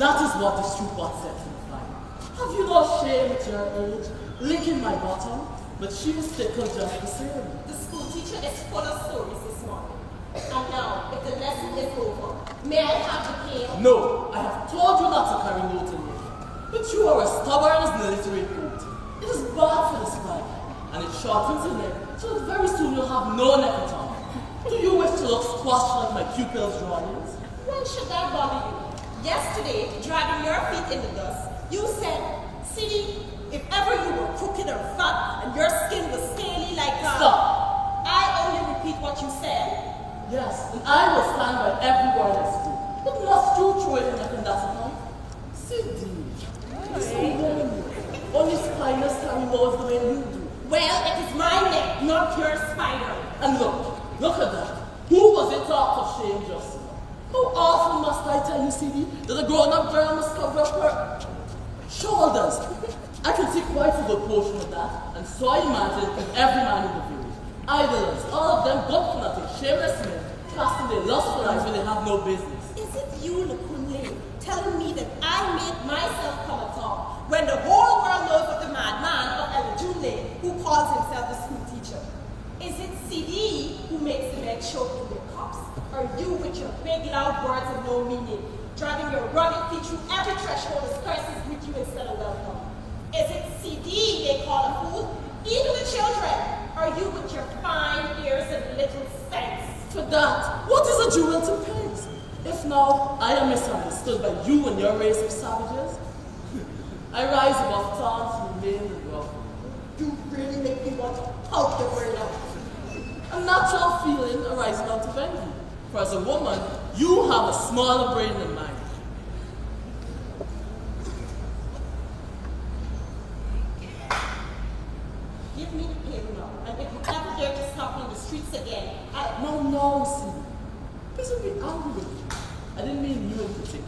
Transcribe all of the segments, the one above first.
That is what the street bot said to the fire. Have you no shame at your age, licking my bottom? But she was tickled just the same. The school teacher is full of stories this morning. And now, if the lesson is over, may I have the cane? No, I have told you not to carry notes in here. But you are as stubborn as an illiterate goat. It is bad for the spine, and it shortens the neck, so that very soon you'll have no neck at all. Do you wish to look squashed like my pupil's drawings? When should that bother you? Yesterday, dragging your feet in the dust, you said, Sidney, if ever you were crooked or fat and your skin was scaly like that. Stop! I only repeat what you said. Yes, and I will stand by every word I speak. But must you throw it in like a dust account? Sidney, you're so lonely. Only spiders carry moles the way you do. Well, it is my neck, not your spider. And look at that. Who was it talked of shame just now? How often must I tell you, Sidney, that a grown-up girl must cover up her shoulders? I can see quite a good portion of that, and so I imagine in every man in the village. Idlers, all of them good for nothing, shameless men, casting their lustful eyes when they have no business. Is it you, Lakunle, telling me that I make myself come at all, when the whole world knows of the madman of Elajunle who calls himself the school teacher? Is it CD who makes the men choke in their cups? Or you with your big loud words of no meaning, driving your rugged feet through every threshold as curses greet you instead of welcome? Is it CD they call a fool? Even the children? Or you with your fine ears and little sense? For that, what is a jewel to pigs? If now I am misunderstood by you and your race of savages, I rise above taunts, remain and rough. You really make me want to pout the word out. A natural feeling arising out of envy. For as a woman, you have a smaller brain than mine. Give me the pail now, and if you ever dare to stop me in the streets again, No, see. Please don't be angry with me. I didn't mean you in particular.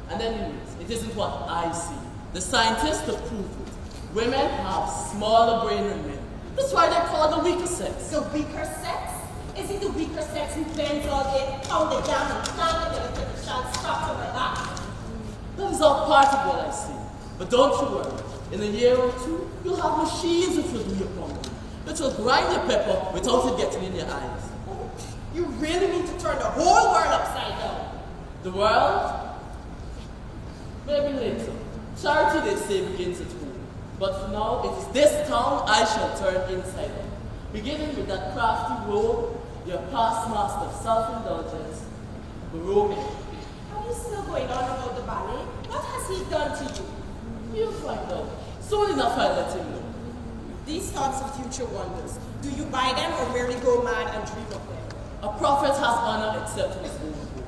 And anyways, it isn't what I see. The scientists have proved it. Women have smaller brain than men. That's why they call it the weaker sex. The weaker sex? Is it the weaker sex who bends all day, pound the down and slam it until the shot stops on my back? That is all part of what I see. But don't you worry. In a year or two, you'll have machines which will do your plumbing. Which will grind your pepper without it getting in your eyes. You really need to turn the whole world upside down. The world? Maybe later. Charity, they say, begins at home. But for now, it is this town I shall turn inside out. Beginning with that crafty Wole, your past master of self-indulgence, Baroque. Are you still going on about the ballet? What has he done to you? You'll find out. Soon enough I'll let him know. These thoughts of future wonders, do you buy them or merely go mad and dream of them? A prophet has honor except in his own home.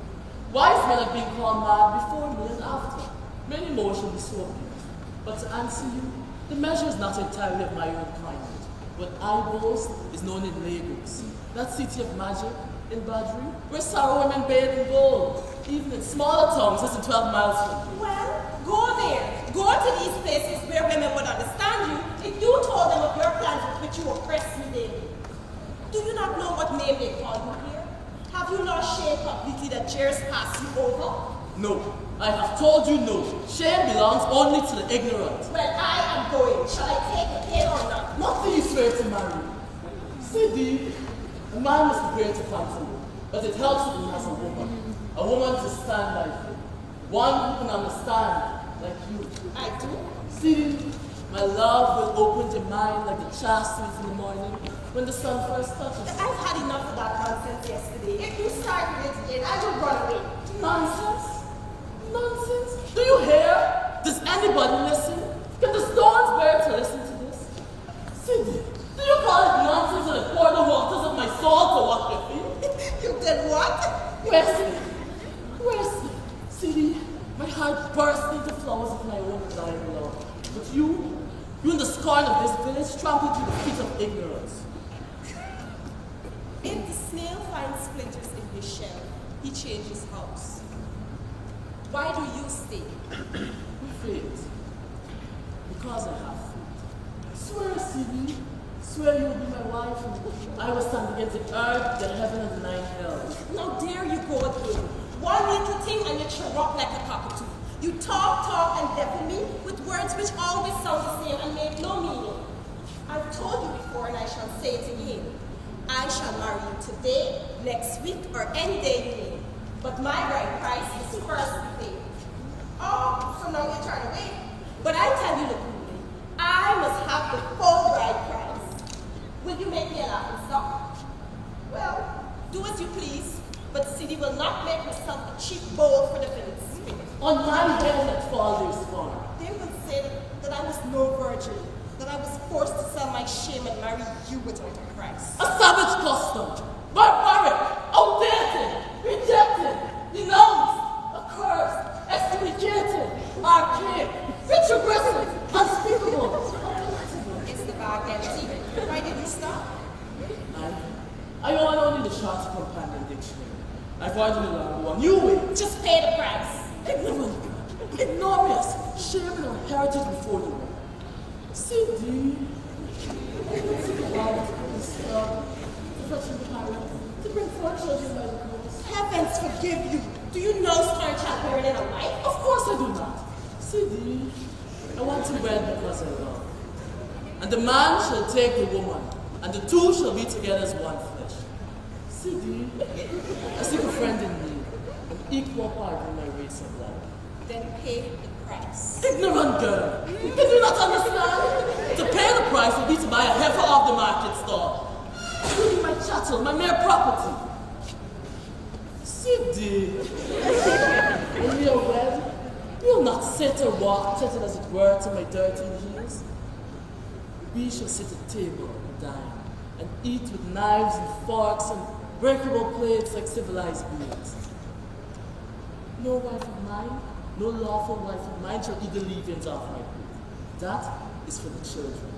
Wise men have been called mad before me and after. Many more shall be so abused. But to answer you, the measure is not entirely of my own kind. What I boast is known in Lagos, that city of magic in Badri, where sorrow women bathe in gold, even in smaller towns less than 12 miles from here. Well, go there. Go to these places where women would understand you if you told them of your plans with which you oppress me daily. Do you not know what name they call you here? Have you lost shame completely that jeers pass you over? No, I have told you no. Shame belongs only to the ignorant. Well, I am going. Shall I take the pain or not? Not for you swear to marry. Sidney, a man must be great to fancy, but it helps if he has a woman. A woman to stand by him. One who can understand, like you. I do. See, my love will open your mind like the chastity in the morning when the sun first touches. I've had enough of that nonsense yesterday. If you start with it again, I will run away. Nonsense? Nonsense? Do you hear? Does anybody listen? Can the stones bear to listen to this? Sidney, do you call it nonsense that I pour the waters of my soul to wash your feet? You did what? Wesley, Wesley, Sidney, my heart burst into flowers of my own dying love. But you in the scorn of this village, trampled through the feet of ignorance. If the snail finds splinters in his shell, he changes house. Why do you stay? Faith. Because I have faith. Swear, Sidney. Swear you will be my wife, and I will stand against the earth, the heaven, and the nine hells. Now there you go again. One little thing and you cheer up like a cockatoo. You talk, and deafen me with words which always sound the same and make no meaning. I've told you before, and I shall say it again. I shall marry you today, next week, or any day you name. But my bride price is first paid. Oh, so now you turn away. But I tell you the truth, I must have the full bride price. Will you make me a laughing stock? Well, do as you please, but Cindy will not make herself a cheap bowl for the village spirit. On my head let fall this far. They will say that I was no virgin, that I was forced to sell my shame and marry you without a price. A savage custom, barbaric, outdated, rejected, denounced, accursed, excommunicated, archaic, retrogressive, unspeakable. Is the bag empty? Why did you stop? I own only the short companion dictionary. I find it along one new way. Just pay the price. Ignorant, ignominious, shamed our heritage before the war. CD, to bring four children by the coast. Heavens forgive you. Do you know star child bearing in a life? Of course I do not. CD, I want to wed because I love. And the man shall take the woman, and the two shall be together as one flesh. CD, I seek a friend in need, an equal part in my race of life. Then pay the price. Ignorant girl, can you not understand? To pay the price would be to buy a heifer off the market stall, including my chattel, my mere property. CD, when we are wed, we'll not sit or walk, tethered as it were to my dirty heels. We shall sit at table and dine, and eat with knives and forks and breakable plates like civilized beings. No wife of mine, no lawful wife of mine shall eat the leavings off my plate. That is for the children.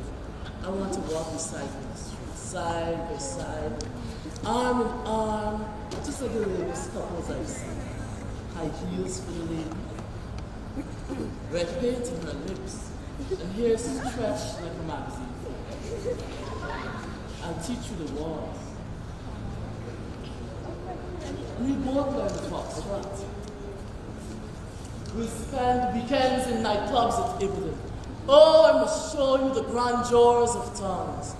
I want to walk beside you in the street, side by side, arm in arm, just like the latest couples I've seen. High heels for the lady, red paint in her lips, and hair stretched like a magazine. I'll teach you the walls. And we both learn the foxtrot. We'll spend weekends in nightclubs at Ibden. Oh, I must show you the grandeurs of towns.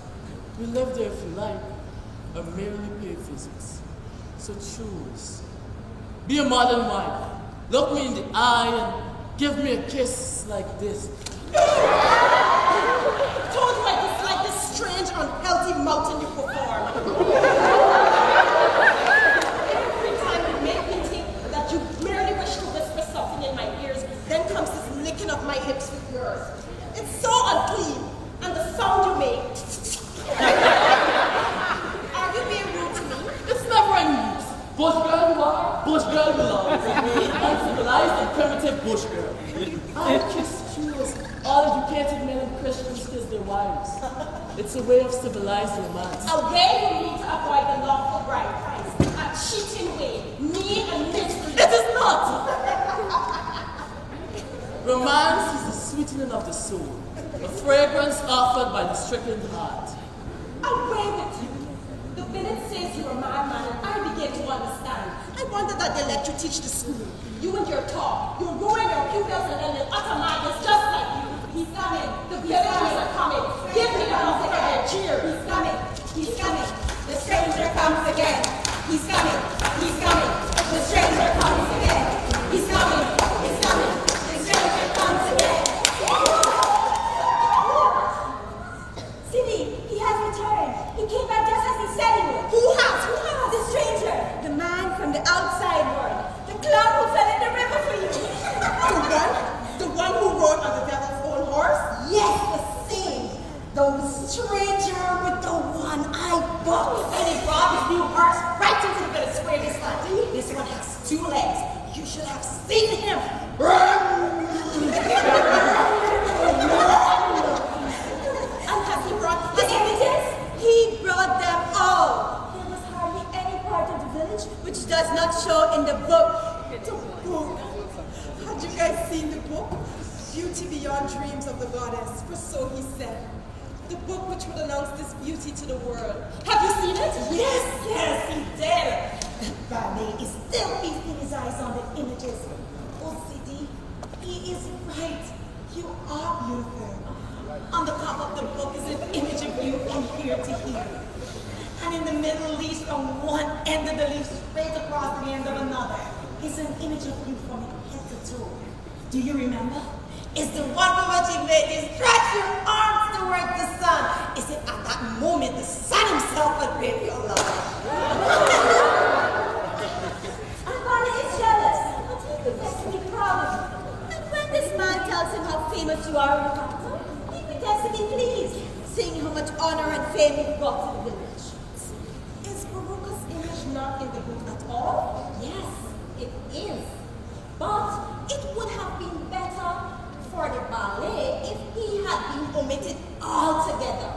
We live there if you like, or merely pay visits. So choose. Be a modern wife. Look me in the eye and give me a kiss like this. Told you I dislike this strange, unhealthy mountain you perform. Every time you make me think that you merely wish to whisper something in my ears, then comes this licking of my hips with yours. It's so unclean, and the sound you make. Are you being rude to me? It's never any use. Bush girl you are, bush girl you love. Uncivilized and primitive bush girl. I kiss you as all educated men and Christians kiss their wives. It's a way of civilized romance. A way you need to avoid the lawful bride price. A cheating way. Mean and miserable. It is not! Romance is the sweetening of the soul, a fragrance offered by the stricken heart. Away with you. The village says you're a madman, and I begin to understand. I wonder that they let you teach the school. You and your talk, you ruin your pupils and then utter madness just like you. He's coming. The villagers are coming. Give me the music and their cheer. He's coming. He's coming. The stranger comes again. He's coming. He's coming. The stranger comes again. He's coming. He's coming. The stranger comes again. Cindy, he has returned. He came back just as he said he would. Who has? Who has? The stranger, the man from the outside world, the clown who fell in the river for you. The one who rode on the devil's own horse? Yes, the same. The stranger with the one eye book. And he brought his new horse right into the village square this time. This one has 2 legs. You should have seen him. And has he brought The images, he brought them all. There was hardly any part of the village which does not show in the book. the book? Had you guys seen the book? Beauty beyond dreams of the goddess, for so he said. The book which would announce this beauty to the world. Have you seen it? Yes, he did. Ballet is still feasting his eyes on the images. OCD, is right. You are beautiful. On the top of the book is an image of you from here to here. And in the middle leaf, from one end of the leaf straight across the end of another, is an image of you from head to toe. Do you remember? It's the one moment you made you stretch your arms towards the sun. Is it at that moment the sun himself would bring your love? And Barney is jealous, but he pretends to be proud of you. And when this man tells him how famous you are in the capital, he pretends to be pleased, seeing how much honor and fame you've brought to the village. Is Baruka's image not in the book at all? Yes, it is. But it would have been better for the ballet if he had been omitted altogether.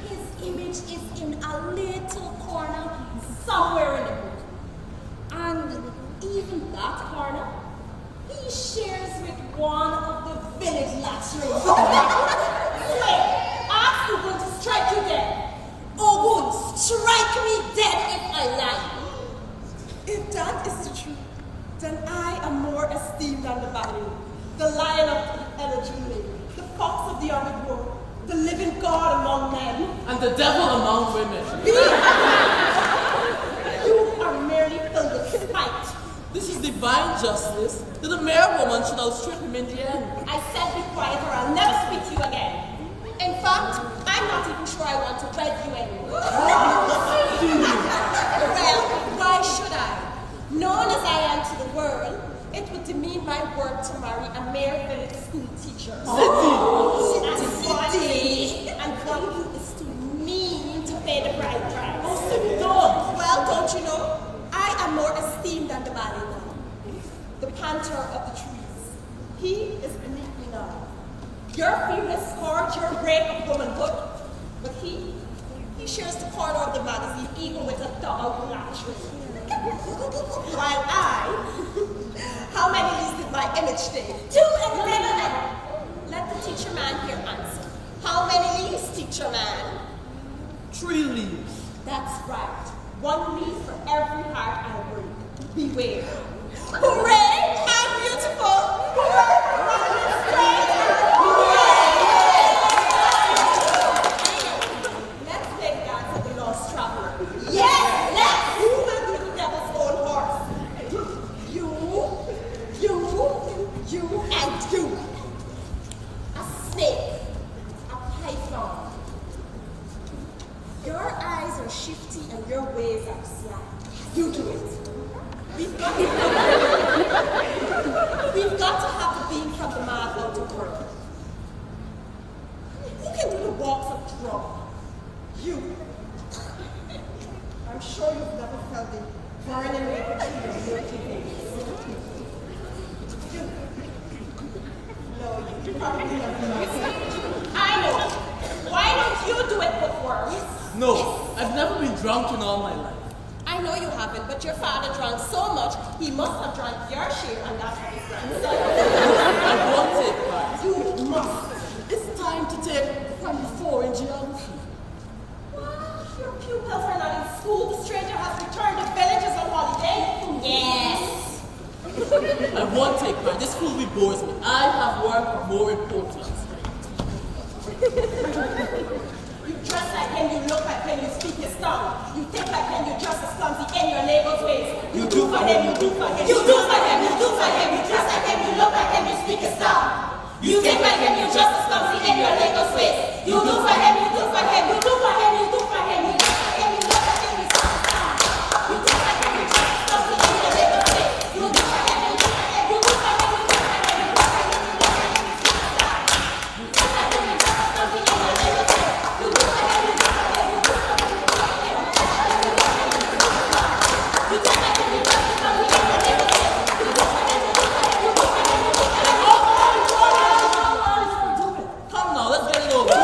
His image is in a little corner somewhere in the book. And even that corner, he shares with one of the village latrines. Wait, ask Ugun to strike you dead. Ogun, strike me dead if I lie. If that is the truth, then I am more esteemed than the ballet, the lion of Elajule, the fox of the arid world, the living God among men. And the devil among women. You are merely filled with spite. This is divine justice that a mere woman should outstrip him in the end. I said be quiet or I'll never speak to you again. In fact, I'm not even sure I want to wed you anymore. Well, why should I? Known as I am to the world, it would demean my work to marry a mere village school teacher. And one who is too mean to pay the bride price. Well, don't you know? I am more esteemed than the ballet now. The panther of the trees. He is beneath me now. Your fearless scourge, your break of womanhood. But he shares the corner of the magazine even with a dog latching. While how many leaves did my image take? 2 and 7. Let the teacher man here answer. How many leaves, teacher man? 3 leaves. That's right. 1 leaf for every heart I break. Beware. Hooray! I'm beautiful! Let's make that for the lost traveler. Yes, let's! Who will do the devil's own horse? You, and you. A snake, a python. Your eyes are shifty and your ways are sly. You do it. We've got to have the being from the mad out of work. Who can do the walks of drum? You. I'm sure you've never felt the burning liberty of dirty days. You. No, you probably never know. I know. Why don't you do it with worms? No, I've never been drunk in all my life. I know you haven't, but your father drank so much, he must have drank your share, and that's what he's done. I won't take part. You must. It's time to take from 4 in geography. What? Your pupils are not in school. The stranger has returned. The villagers on holiday. Yes. I won't take part. This school bores me. I have work of more importance. You dress like him, you look like him, you speak his tongue. You think like him, you dress as clumsy in your neighbor's ways. You do for him, you do for him. You do for him, you do for him. You dress like him, you look like him, you speak his tongue. You think like him, you dress as clumsy in your neighbor's ways. You do for him, you do for him. You do for him, you do for him. You dress like him, you look like him, you speak his tongue. You think like him, you dress as clumsy in your neighbor's ways. You do for him, you do for him. You do for him, you do for him. You do for him, you do for him. You speak his tongue. You think like him, you dress as clumsy in your neighbor's ways. You do for him, you do for him. You do for him, you do for him. You think like him, you dress as clumsy in your neighbor's ways. You do for him, you do for him. You do for him, you do for him. Come now, let's get it over.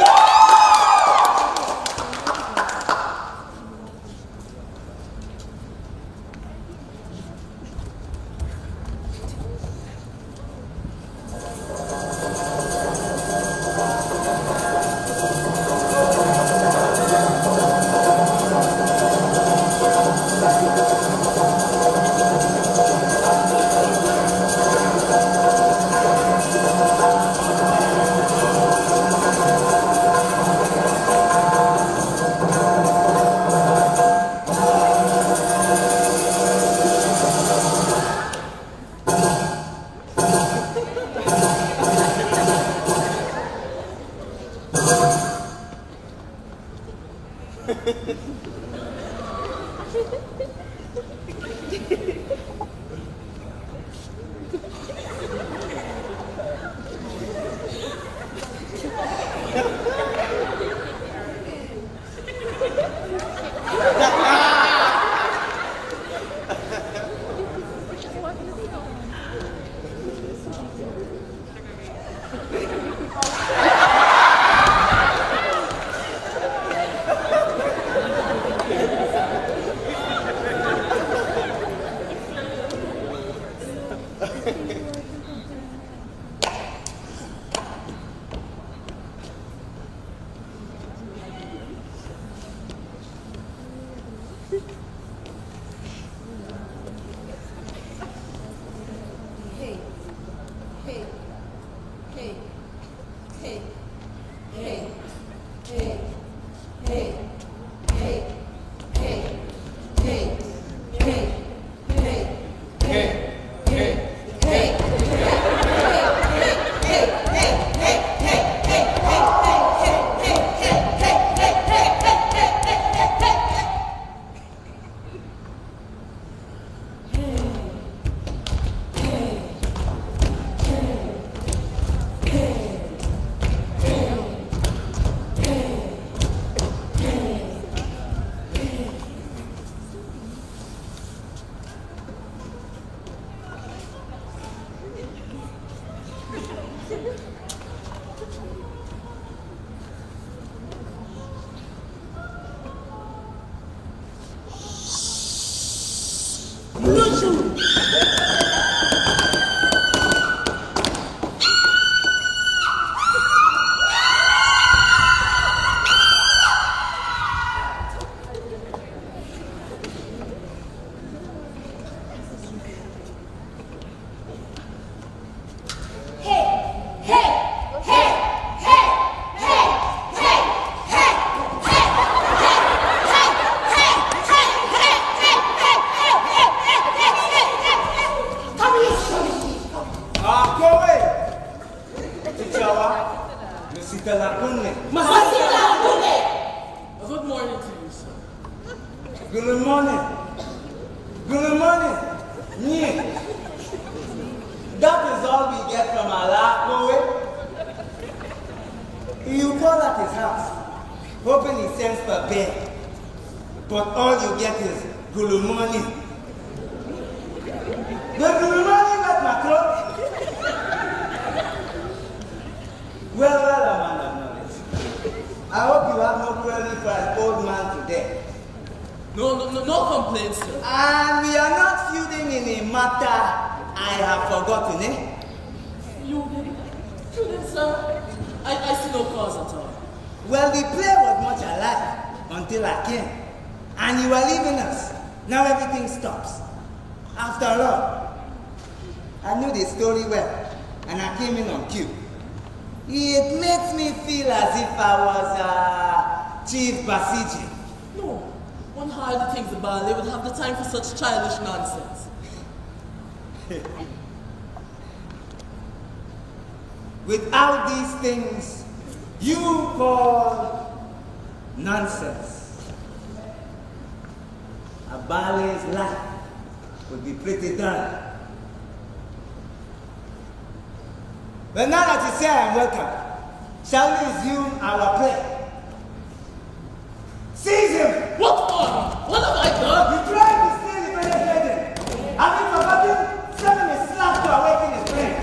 Good morning to you, sir. Good morning. Good morning. Yeah. That is all we get from our Alakowe. You call at his house, hoping he sends for bed. But all you get is good morning. The good morning at my clock. Well, a man of knowledge. I hope you have no query for an old man today. No complaints, sir. And we are not feuding in a matter I have forgotten, eh? You did, sir? I see no cause at all. Well, the play was much alive until I came. And you were leaving us. Now everything stops. After all, I knew the story well, and I came in on cue. It makes me feel as if I was Chief Basiji. No, one hardly thinks the ballet would have the time for such childish nonsense. Without these things you call nonsense, a ballet's life would be pretty dull. But now that you say I am welcome, shall we resume our play? Seize him! What for? What have I done? You tried to steal the brother's wedding. Have you forgotten? Send him a slap to awaken his brain.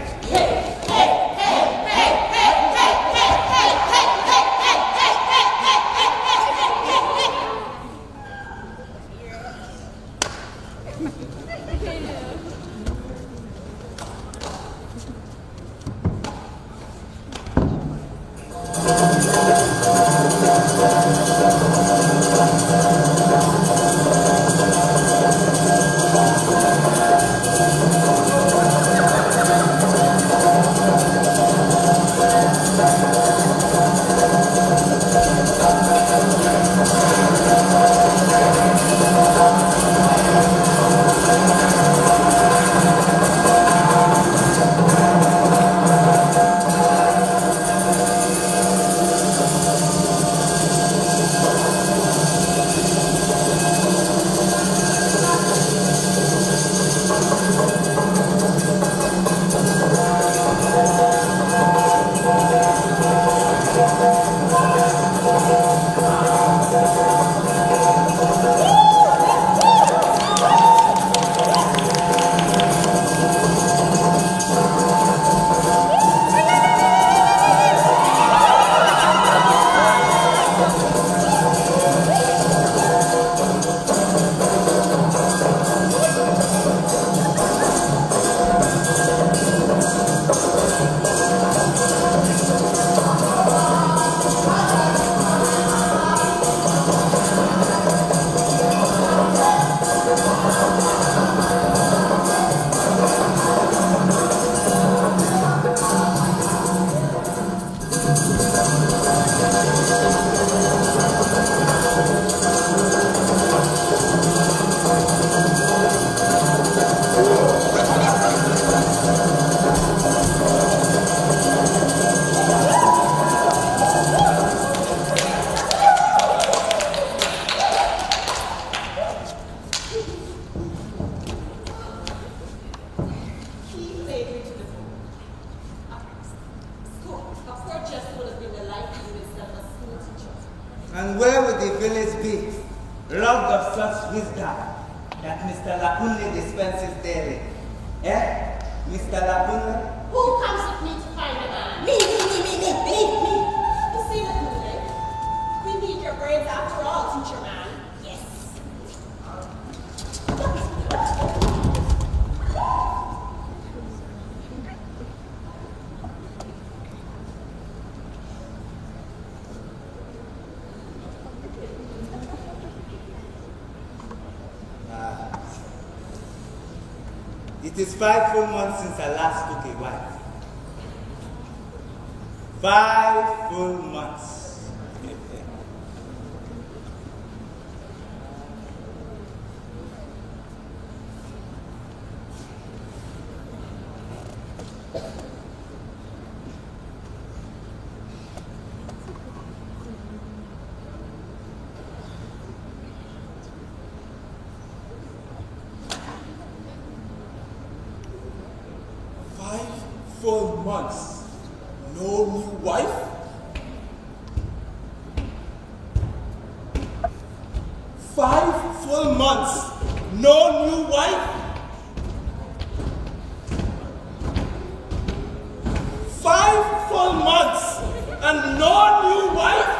And where would the village be, robbed of such wisdom that Mr. Lakunle dispenses daily? Eh, Mr. Lakunle? Who comes with me to find the man? It is 5 full months since I last took a wife. 5 full months. Full months. No new wife? 5 full months. No new wife? 5 full months and no new wife?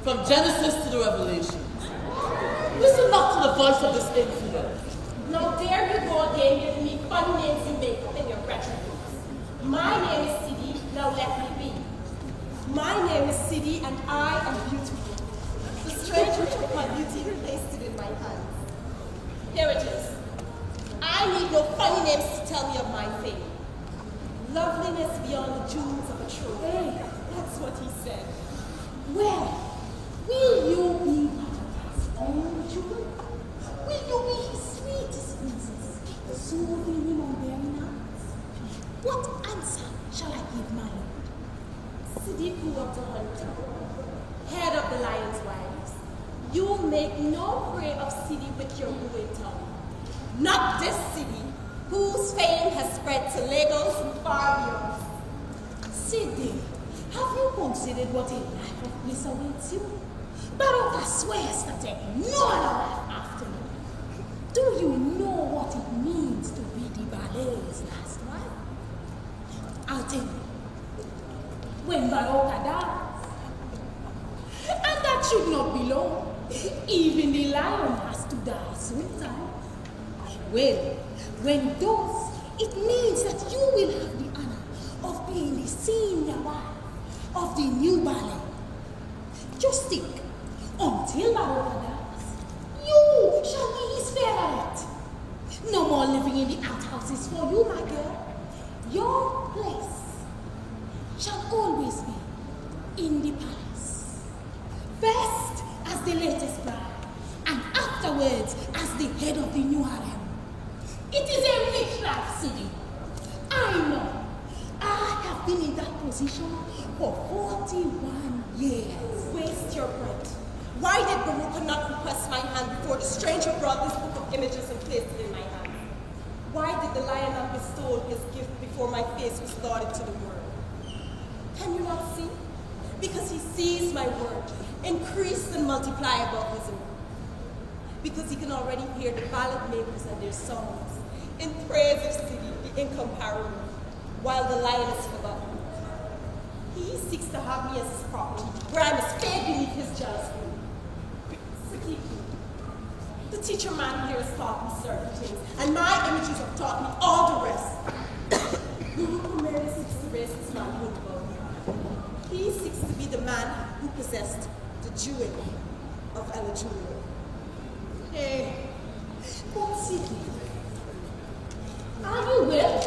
From Genesis to the Revelation. Listen not to the voice of this infidel. Now there you go again giving me funny names you make up in your brethren books. My name is Sidi, now let me be. My name is Sidi and I am beautiful. The stranger took my beauty and placed it in my hands. Here it is. I need no funny names to tell me of my fame. Loveliness beyond the jewels of a trophy. That's what he said. Well, will you be his own jewel? Will you be his sweetest princess, soothing him on very nights? What answer shall I give my lord? Sidiku of the hunter, head of the lion's wives, you make no prey of Sidi with your wooing tongue. Not this Sidi, whose fame has spread to Lagos and far beyond. Sidi, have you considered what a life of bliss awaits you? Baroka swears to take no other life after you. Do you know what it means to be the ballet's last wife? I'll tell you. When Baroka dies, and that should not be long, even the lion has to die sometime. Well, when it does, it means that you will have the honor of being the senior wife of the new ballet. Just think, until Baroka dies, you shall be his favorite. No more living in the outhouses for you, my girl. Your place shall always be in the palace. First as the latest bride, and afterwards as the head of the new harem. It is a rich life, Sidi. I know. I have been in that position for 41 years. Waste your breath. Why did Baruch not request my hand before the stranger brought this book of images and placed it in my hand? Why did the lion not bestow his gift before my face was lauded to the world? Can you not see? Because he sees my word, increase and multiply above his own. Because he can already hear the ballad makers and their songs in praise of city, the incomparable, while the lion is forgotten. He seeks to have me as his property, where I must fade beneath his jealous moon. City, the teacher man here has taught me certain things, and my images have taught me all the rest. Who merely seeks to raise his manhood above me. He seeks to be the man who possessed the jewel of Elijah. Hey, what's it? Are you well?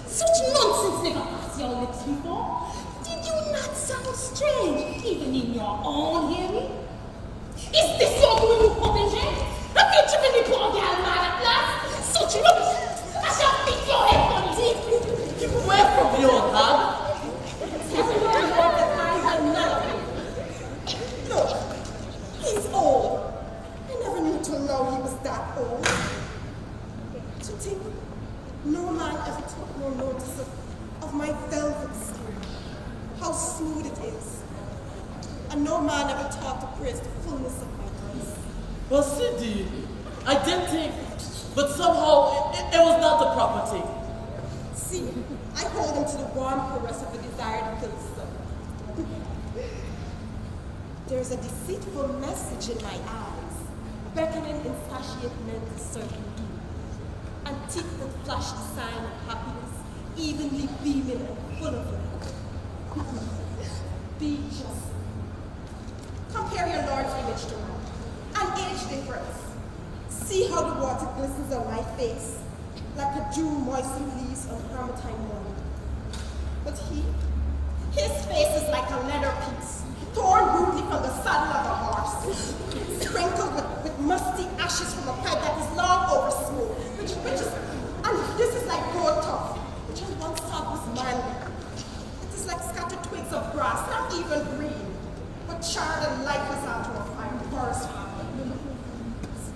Such nonsense never passed your lips before. Did you not sound strange, even in your own hearing? Is this your new protege? Have you driven the poor girl mad at last? Such rubbish! I shall beat your head on it! Keep away from your hag. Tell your Lord that I will not be. Look, he's old. I never knew till now he was that old. To think, no man ever took more notice of my velvet skin, how smooth it is. And no man ever taught to praise the fullness of my voice. Well, Cindy, I did think, but somehow it was not the proper thing. See, I hold him to the warm caress of the desire to kill the sun. There's a deceitful message in my eyes, beckoning insatiate men to certain doom, and teeth that flash the sign of happiness, evenly beaming and full of light. Be just. Compare your Lord's image to mine. An age difference. See how the water glistens on my face, like a dew moistened leaves on Harmattan morning. But his face is like a leather piece, torn rudely from the saddle of a horse, sprinkled with musty ashes from a pipe that is long over smoke, and this is like goat tuff, which I once thought was mild. It is like scattered twigs of grass, not even green, but charred and lifeless after a fire burst.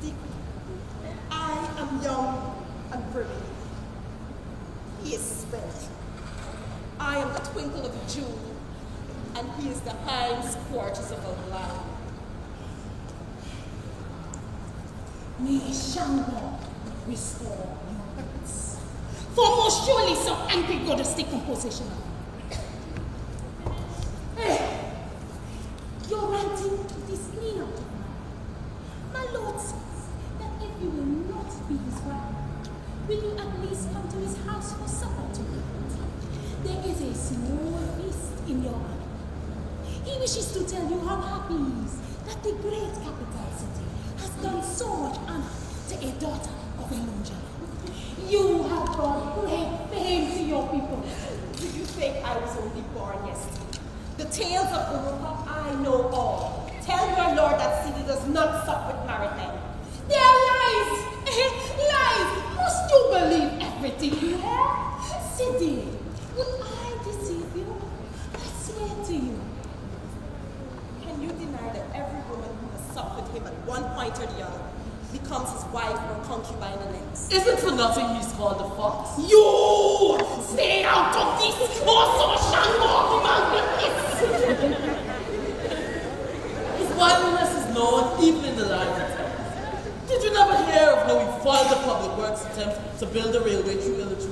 Stick, I am young and brilliant. He is spent. I am the twinkle of a jewel, and he is the hinds quarters of a lion. May Shango restore your peace. For most surely some anti-goddess decomposition of Hey, you're ranting to this Nina. My lord says that if you will not be his wife, will you at least come to his house for supper tonight? There is a small feast in your honor. He wishes to tell you how happy he is that the great capital city has done so much honor to a daughter of a Munja. You have brought great fame to your people. Do you think I was only born yesterday? The tales of Europa I know all. Tell your lord that city does not sup with married men. They are lies! Lies! Must you believe everything you hear? Sidi, will I deceive you? I swear to you. Can you deny that every woman who has supped with him at one point or the other becomes his wife or concubine the next? Is it for nothing he's called the fox? You! Stay out of this! Also, Shango, His wildness is known even in the land of town. Did you never hear of how he foiled the public works attempt to build a railway through Elijah?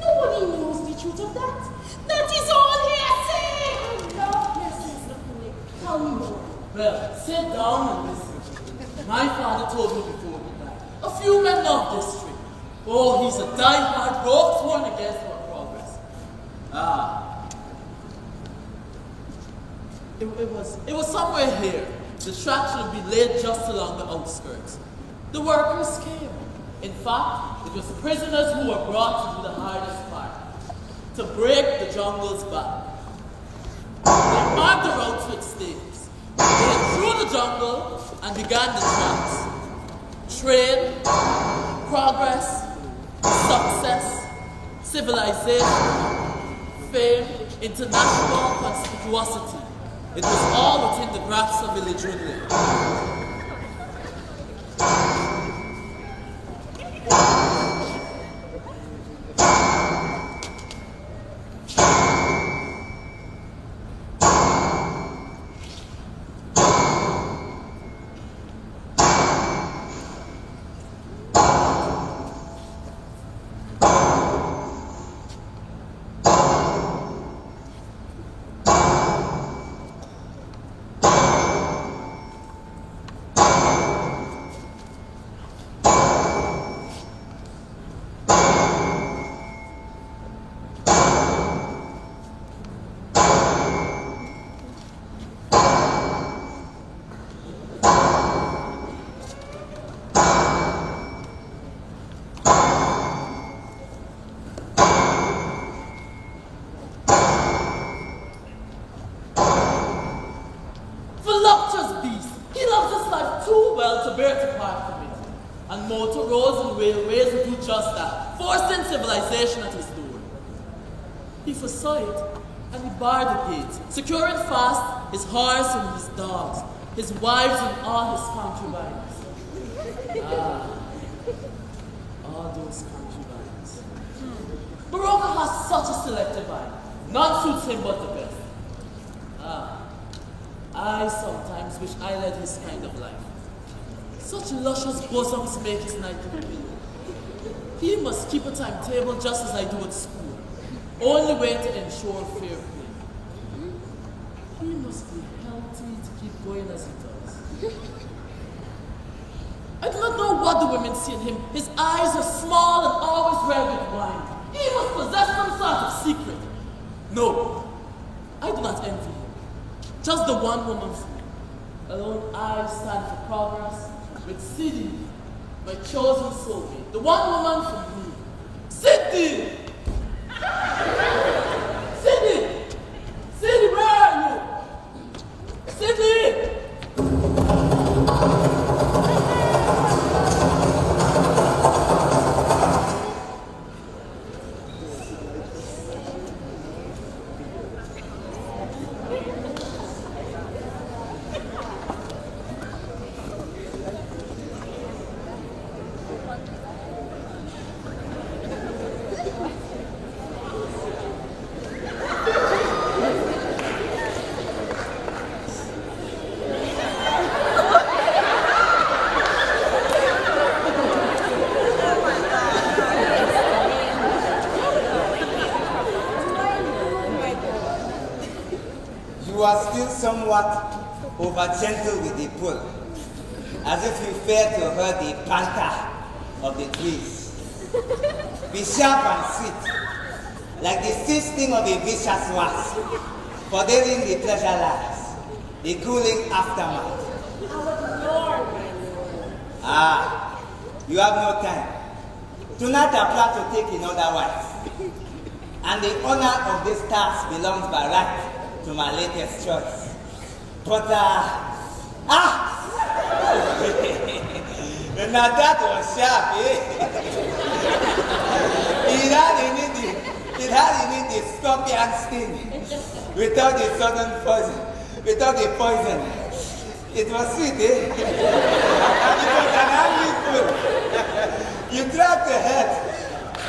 Nobody knows the truth of that. That is all hearsay! I love hearsays, Lukule. Tell me more. Well, sit down and listen. My father told me before he died. A few men love this tree. Oh, he's a die-hard rock sworn against our progress. It was somewhere here. The track should be laid just along the outskirts. The workers came. In fact, it was prisoners who were brought to do the hardest part, to break the jungle's back. They marked the route with stakes. They went through the jungle and began the tracks. Trade, progress, success, civilization, fame, international conspicuosity. It was all within the grasp of Elijah. life too well to bear to part from it, and motor roads and railways would do just that, forcing civilization at his door. He foresaw it, and he barred the gate, securing fast his horse and his dogs, his wives and all his concubines. All those concubines. Baroka has such a selective eye. None suits him but the best. I sometimes wish I led his kind of life. Such luscious bosoms make his night pillow. He must keep a timetable just as I do at school. Only way to ensure fair play. He must be healthy to keep going as he does. I do not know what the women see in him. His eyes are small and always red with wine. He must possess some sort of secret. No, I do not envy him. Just the one woman fool. Alone I stand for progress with Sidi, my chosen soulmate. The one woman for me. Sidi! Sidi! Sidi, where are you? Sidi! You are still somewhat over gentle with the bull, as if you fear to hurt the panther of the trees. Be sharp and sweet, like the stitch sting of a vicious wasp, forbidding the pleasure lies, the cooling aftermath. You have no time. Tonight I plan to take another wife, and the honor of this task belongs by right to my latest choice. But, now that was sharp, eh? It had the scorpion sting, without the sudden poison, without the poison. It was sweet, eh? It was an angry food. You tried to hurt,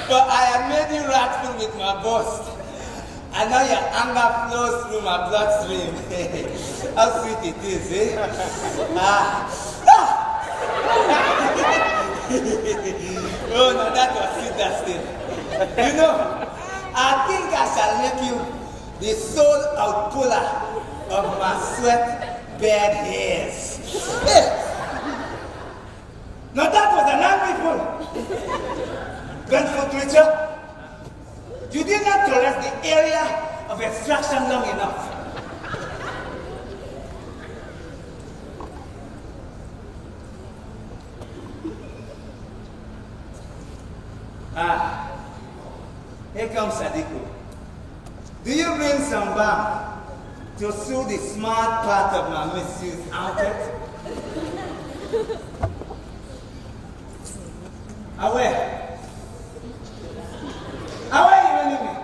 but I have made you wrathful with my boast. And now your anger flows through my bloodstream. How sweet it is, eh? Oh no, that was sweeter still. You know, I think I shall make you the sole outpuller of my sweat bed hairs. Now that was an angry bull. Vengeful creature. You did not caress the area of extraction long enough. Here comes Sadiko. Do you bring some balm to soothe the smart part of my misused outfit? Away. Away, you enemy!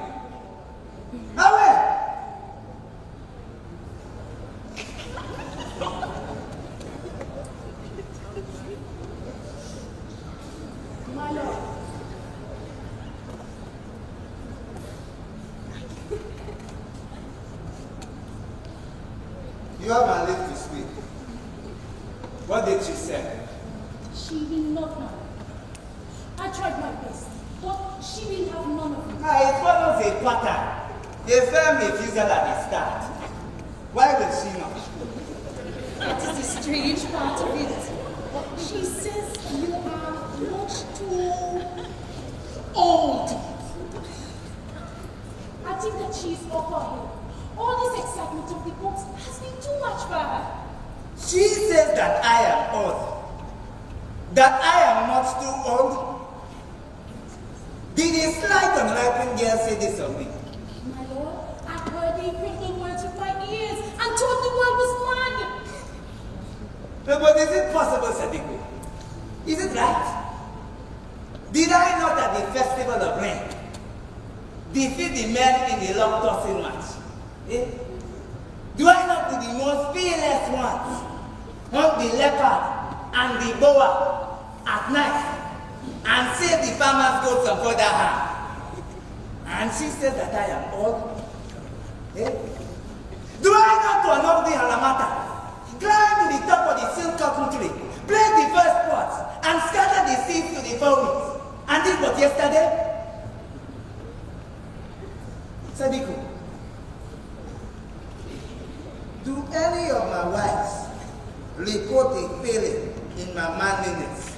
Away! My lord. You have my lips to speak. What did she say? She will not marry. I tried my best, but she will have none of it. It follows a pattern. A firm refusal at the start. Why will she not? That is the strange part of it. She says you are much too old. I think that she is off her head. All this excitement of the books has been too much for her. She says that I am old. That I am much too old. Did a slight unripened girl say this of me? My lord, I heard the critical words with my ears and told the world was mad. No, but is it possible, Sadiku? Is it right? Did I not at the festival of rain defeat the men in the long tossing match? Eh? Do I not with the most fearless ones hunt the leopard and the boa at night and save the farmer's goats and further harm? And she says that I am old. Eh? Do I not to unlock the Halamata, climb to the top of the silk cotton tree, play the first pots, and scatter the seeds to the four winds? And this was yesterday? Sadiku, do any of my wives report a failing in my manliness?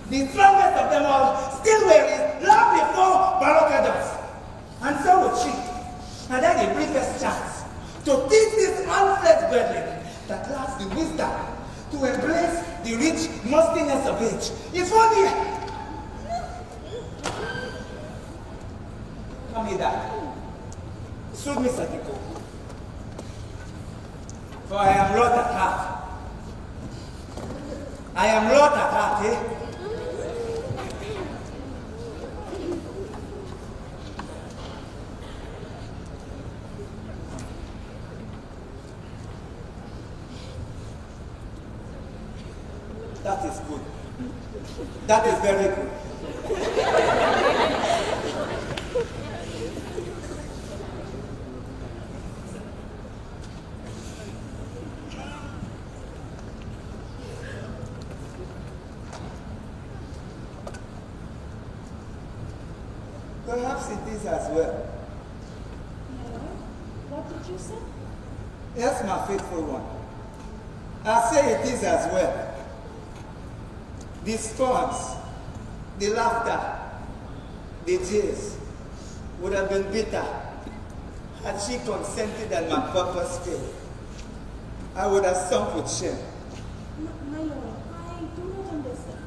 The strongest of them all still wear it long before Barokados. And so would she. And then the briefest chance to teach this unfledged brethren that lacks the wisdom to embrace the rich mustiness of age. It's 1 year. Come here, soothe me, Sadiko. For I am Lord at heart. I am Lord at heart, eh? That is good. That is very good. Perhaps it is as well. What did you say? Yes, my faithful one. I say it is as well. The scorns, the laughter, the jeers would have been bitter had she consented and my purpose failed. I would have sunk with shame. My lord, I do not understand.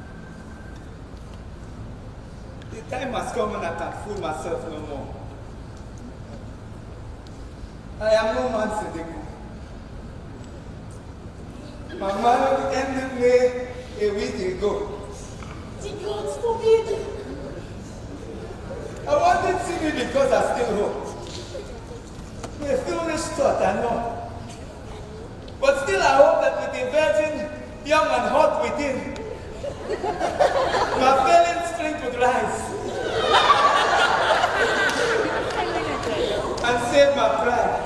The time has come when I can fool myself no more. I am no man, Sadiku. My marriage ended me a week ago. The gods forbid. I wanted to see me because I still hope. A foolish thought, I know. But still I hope that with a virgin, young and hot within, my failing strength would rise and save my pride.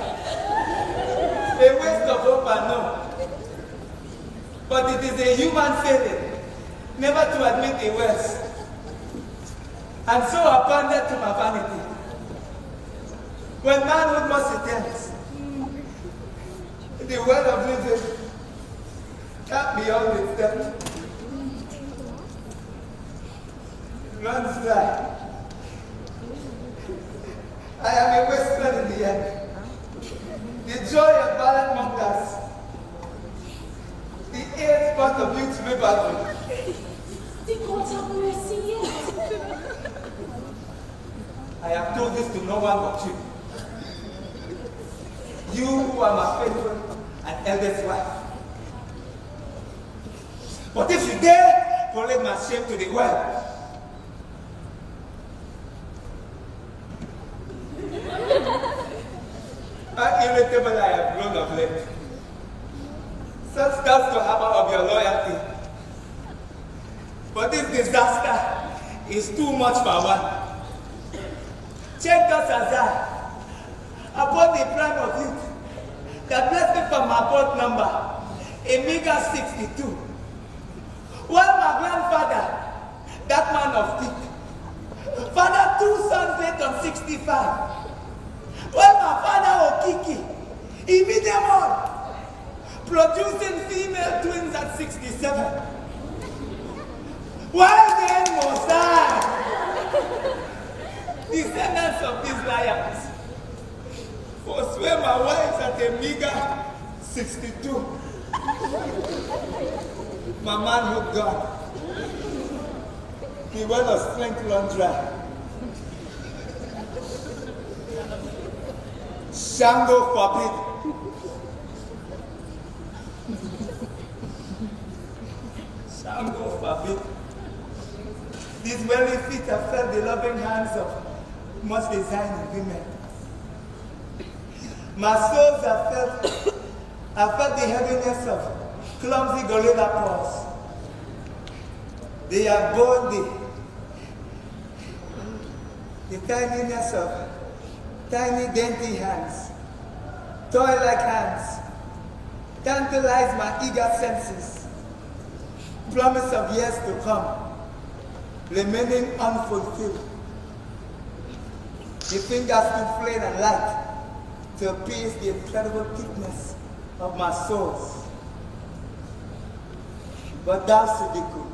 A waste of hope, I know. But it is a human failing never to admit the worst. And so I pandered to my vanity. When manhood must attend, the well of living can't be on its depth. It runs dry. I am a wasteland in the end. The joy of violent mongers. The eighth part of youth rivalry. The gods have mercy, yes. I have told this to no one but you. You who are my faithful and eldest wife. But if you dare parade my shame to the world, how irritable I have grown of late. Such starts to hammer of your loyalty. But this disaster is too much for one. Check us as upon the prime of youth, that blessed me from my birth number, a meager 62. While my grandfather, that man of thick, father 2 sons late on 65. While my father Okiki, he beat them all, producing female twins at 67. Why then must I, descendants of these lions, forswear my wives at a meager 62? My manhood gone, the well of strength run dry. Shango forbid. Now God forbid. These weary feet have felt the loving hands of much designing women. My soles have felt the heaviness of clumsy gorilla paws. They have borne the tininess of tiny dainty hands, toy-like hands, tantalize my eager senses, promise of years to come, remaining unfulfilled. The fingers too flame and light to appease the incredible thickness of my soles. But thou, Sidiku,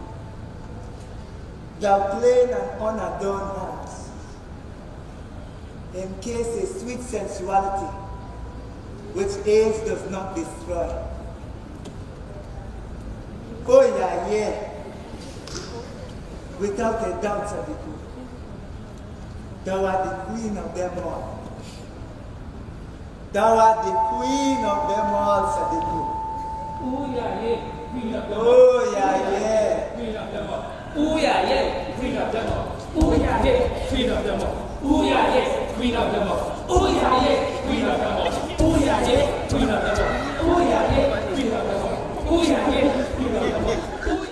thou plain and unadorned hands, encase a sweet sensuality which age does not destroy. Oh yeah, without a doubt, Sidiku, thou art the queen of them all. Thou art the queen of them all, Sidiku. Oh yeah, queen of them all. Oh yeah, queen of them all. Oh yeah, queen of them all. Oh yeah, queen of them all. Oh yeah, queen of them all. Oh yeah, queen of them all. Oh yeah, queen of them all. Oh yeah, queen of them all. Oh yeah, queen of them all.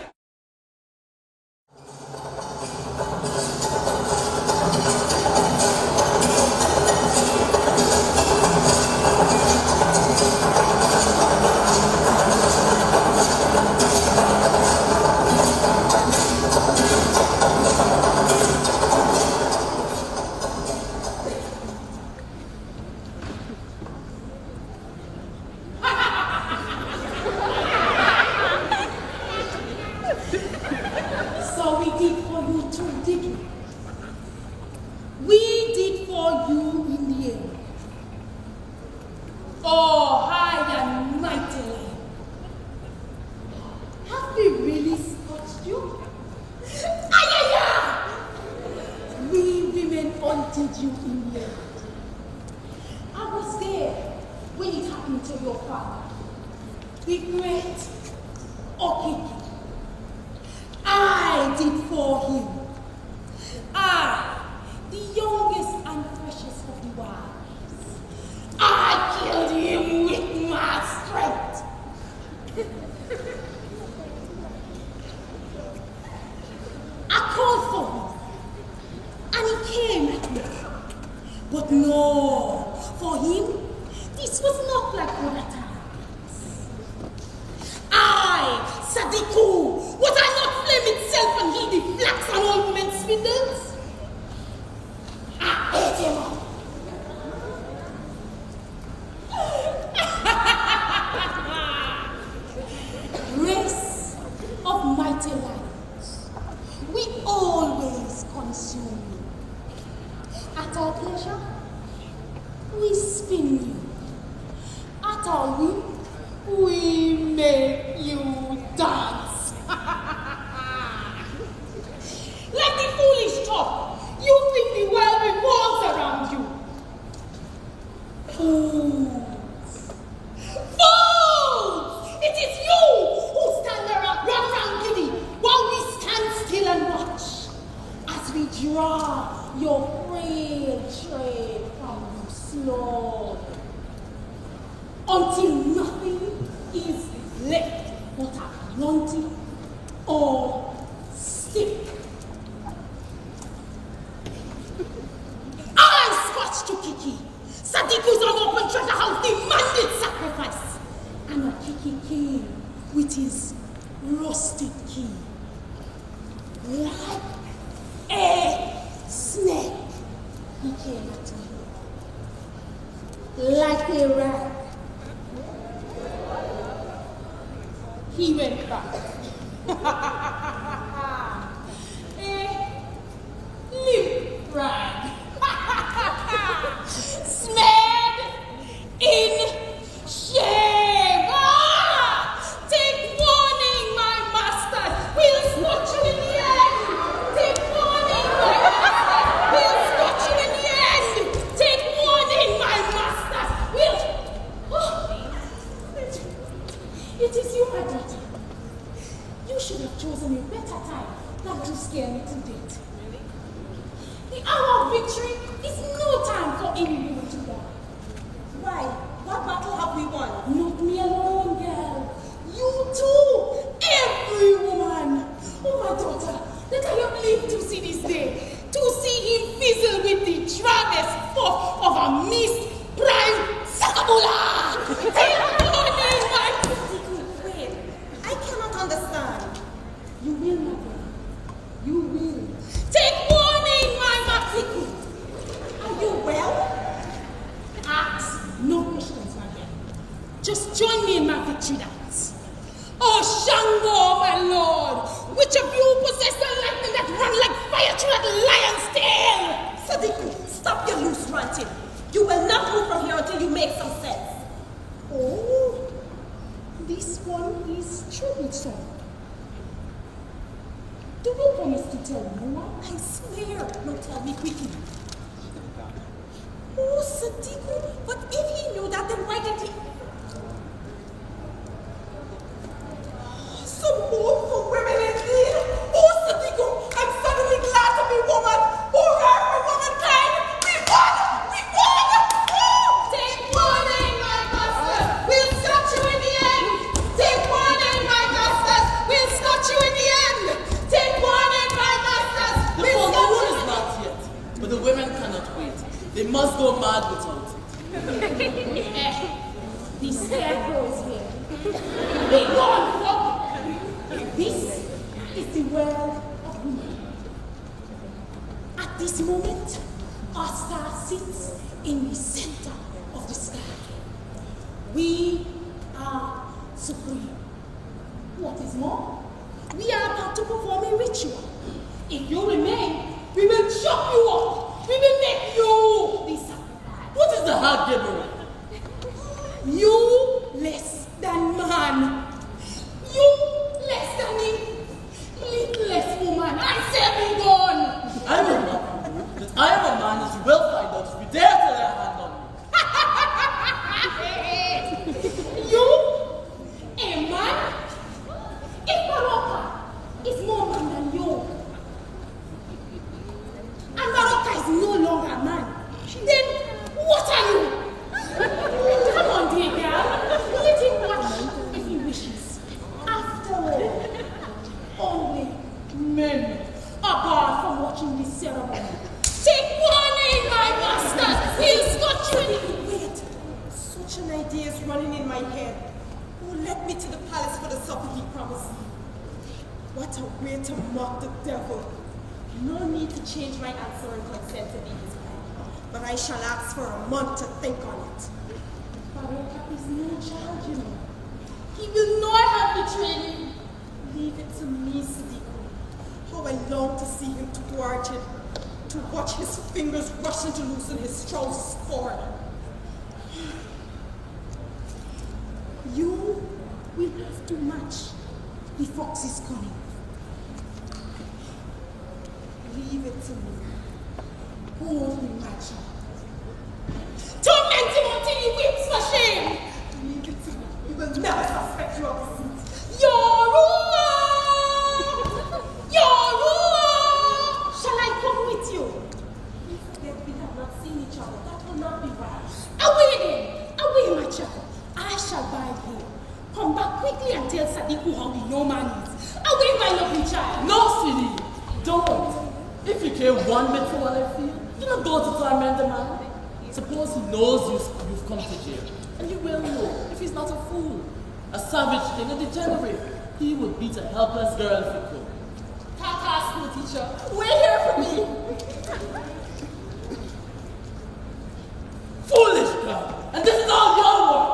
should have chosen a better time than to scare me to death. The hour of victory is no time for any woman to die. Why? What battle have we won? Not me alone, girl. You too! Every woman! Oh, my daughter, that I have lived to see this day. To see him fizzle with the dryness of a Miss Prime Sakabula! Take warning, my... Wait, I cannot understand. You will, my girl. You will. Take warning, my Maxiku! Are you well? Ask no questions, my girl. Just join me in my victory dance. Oh, Shango, my lord! Which of you possess the lightning that run like fire through that lion's tail? Sadiku, stop your loose ranting. You will not move from here until you make some sense. Oh, this one is troublesome. Do you promise to tell no one? I swear. No, tell me quickly. Oh, Sadiku, but if he knew that, then why did he... Some more for women indeed. Oh, Sadiku, I'm suddenly glad to be woman. Hurrah for womankind. We won! We won! Oh! Take warning, my master! We'll scotch you in the end! Take warning, my masters! We'll scotch you in the end! Take warning, my masters! The We'll full scotch moon you is not yet, but the women cannot wait. They must go mad without it. The scarecrow is here. Be gone, folk! This is the world of women. At this moment, our star sits in the center of the sky. We are supreme. What is more, we are about to perform a ritual. If you remain, we will chop you up. We will make you the sacrifice. What is the hard gibbering? You less than man. You less than me. Littlest woman. I say be gone. I will not prove that I am a man, as you will find out if you dare to lay a hand on me. You? A man? If Baroka is more man than you, and Baroka is no longer a man, then what are you? Come on, dear girl. Let him watch if he wishes. After all, only men are barred from watching this ceremony. Take warning, my masters! He'll scotch you. Wait, such an idea is running in my head. Who led me to the palace for the supper he promised me? What a way to mock the devil. No need to change my answer and consent to be his wife. But I shall ask for a month to think on it. Baroka is no child, you know. He will not have betrayed you. Leave it to me, Sadiku. How I long to see him thwarted, to watch his fingers rushing to loosen his trousers cord. You will have to match the fox's cunning. Leave it to me. Hold me, my child. Torment him until he weeps for shame. Leave it to me. We will never suspect you of deceit. Yorua! Yorua! Shall I come with you? Yet we have not seen each other. That will not be right. Away then! Away, my child. I shall bide here. Come back quickly and tell Sadiku how the no man is. Away, my lovely child. No, Sidi, don't. If you care one bit for what I feel, do not go to torment the man. Suppose he knows you've come to jail, and you will know if he's not a fool. A savage king, a degenerate, he would beat a helpless girl if he could. Tata, school teacher, wait here for me. Foolish girl! And this is all your work!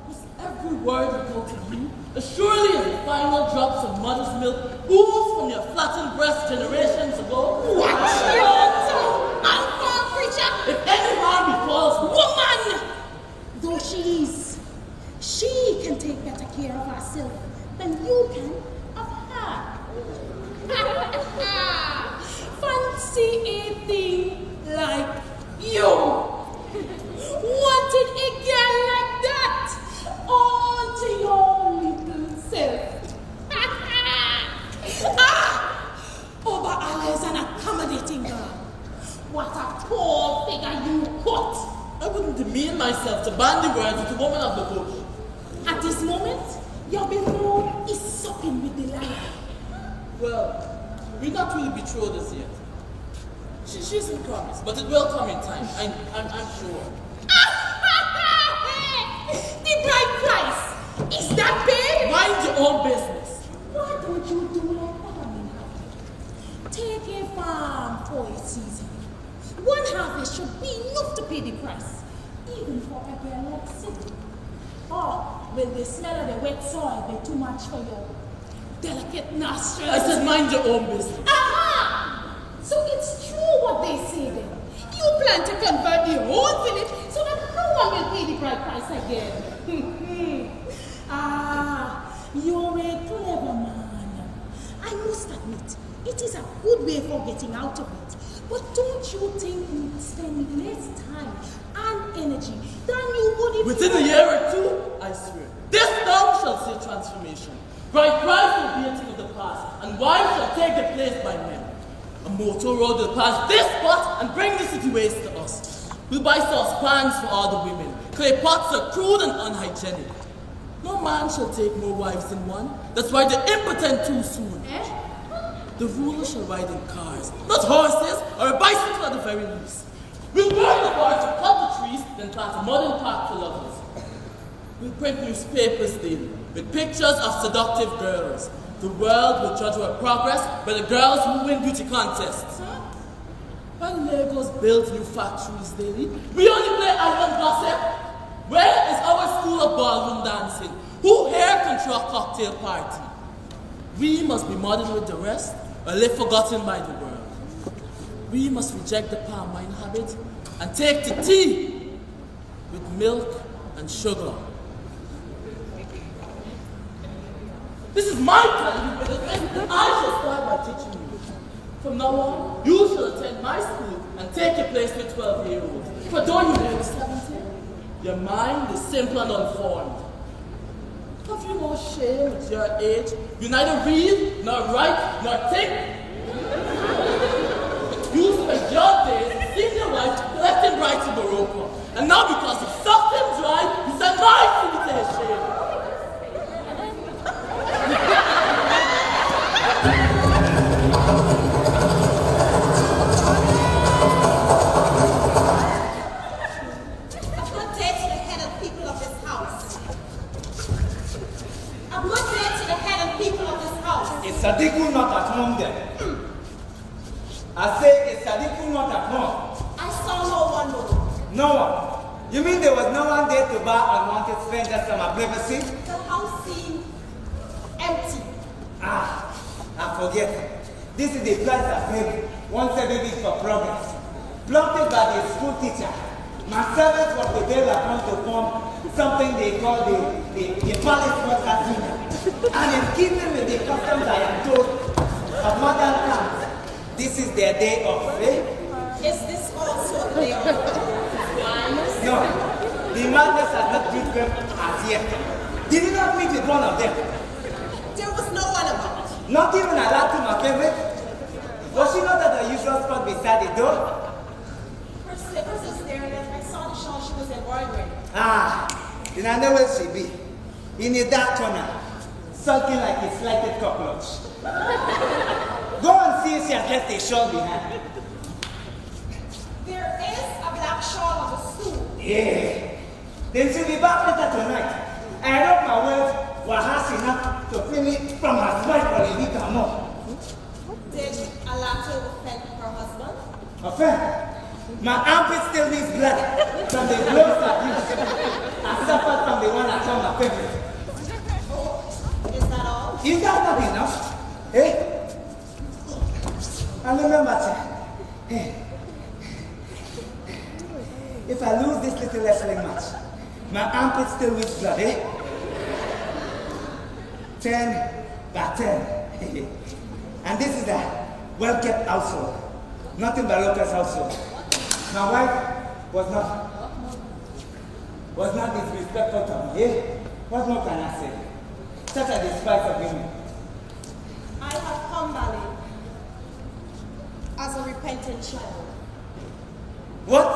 Was every word that go to you as surely as the final drops of mother's milk oozed from your flattened breast generations ago? Watch your tongue, unborn creature! If any harm befalls Woman! Though she is, she can take better care of herself than you can of her. Fancy a thing like you. Wanted a girl like that all to your little self. Your beloved is sopping with delight. Well, we're not really betrothed as yet. She isn't promised, but it will come in time. I'm sure. The bride price, is that paid? Mind your own business. Why don't you do like farming? Take a farm for a season. One harvest should be enough to pay the price, even for a girl like Cindy. Or will the smell of the wet soil be too much for your delicate nostrils? I said mind your own business. Aha! So it's true what they say then. You plan to convert the whole village so that no one will pay the bride price again. You're a clever man. I must admit, it is a good way for getting out of it. But don't you think you'd spend less time and energy than you would if Within a year or two, I swear, this town shall see transformation. Bright price will be a thing of the past, and wives shall take the place by men. A motor road will pass this spot and bring the city waste to us. We'll buy saucepans for all the women. Clay pots are crude and unhygienic. No man shall take more wives than one. That's why they're impotent too soon. The ruler shall ride in cars, not horses or a bicycle at the very least. We'll burn the forest to cut the trees, then plant a modern park for lovers. We'll print newspapers daily with pictures of seductive girls. The world will judge our progress by the girls who win beauty contests. When Lagos builds new factories daily, we only play island gossip. Where is our school of ballroom dancing? Who here control a cocktail party? We must be modern with the rest, or live forgotten by the world. We must reject the palm wine habit and take to tea with milk and sugar. This is my time, and I shall start by teaching you. From now on, you shall attend my school and take your place with 12-year-olds. For though you may be 17, your mind is simple and unformed. Have you no shame at your age? You neither read, nor write, nor think. You spend your days seeing your wife collecting brights in Morocco. And now because you sucked him dry, you send my feet to his shame. Sadiku not at home then. I say, is Sadiku not at home? I saw no one, no. No one? You mean there was no one there to bar unwanted strangers from our privacy? The house seemed empty. Ah, I forget. This is the price I paid once every week for progress. Plotted by the school teacher. My servants were prepared upon to form something they call the palace workers union. And in keeping with the customs I am told of modern times, this is their day off, eh? Is this also the day of madness? No, the madness has not reached them as yet. Did you not meet with one of them? There was no one about. Not even Alatu, my favorite? Was she not at the usual spot beside the door? Her slippers is there, and I saw the shawl she was embroidering. Ah, then I know where she be. In a dark corner, sulking like a slighted cockroach. Go and see if she has left a shawl behind. There is a black shawl on the stool. Yeah. Then she'll be back later tonight. I hope my words were harsh enough to free me from her spite for a week or more. Did Alato offend her husband? Offend? My armpit still needs blood from the blows abuse I suffered from the one I call my favorite. Oh, is that all? Is that not enough? Eh? And remember, hey, if I lose this little wrestling match, my armpit still needs blood, eh? 10 by 10. And this is a well-kept household. Nothing but Lucas' household. My wife was not disrespectful to me, eh? What more can I say? Such a despise of women. I have come, Bali, as a repentant child. What?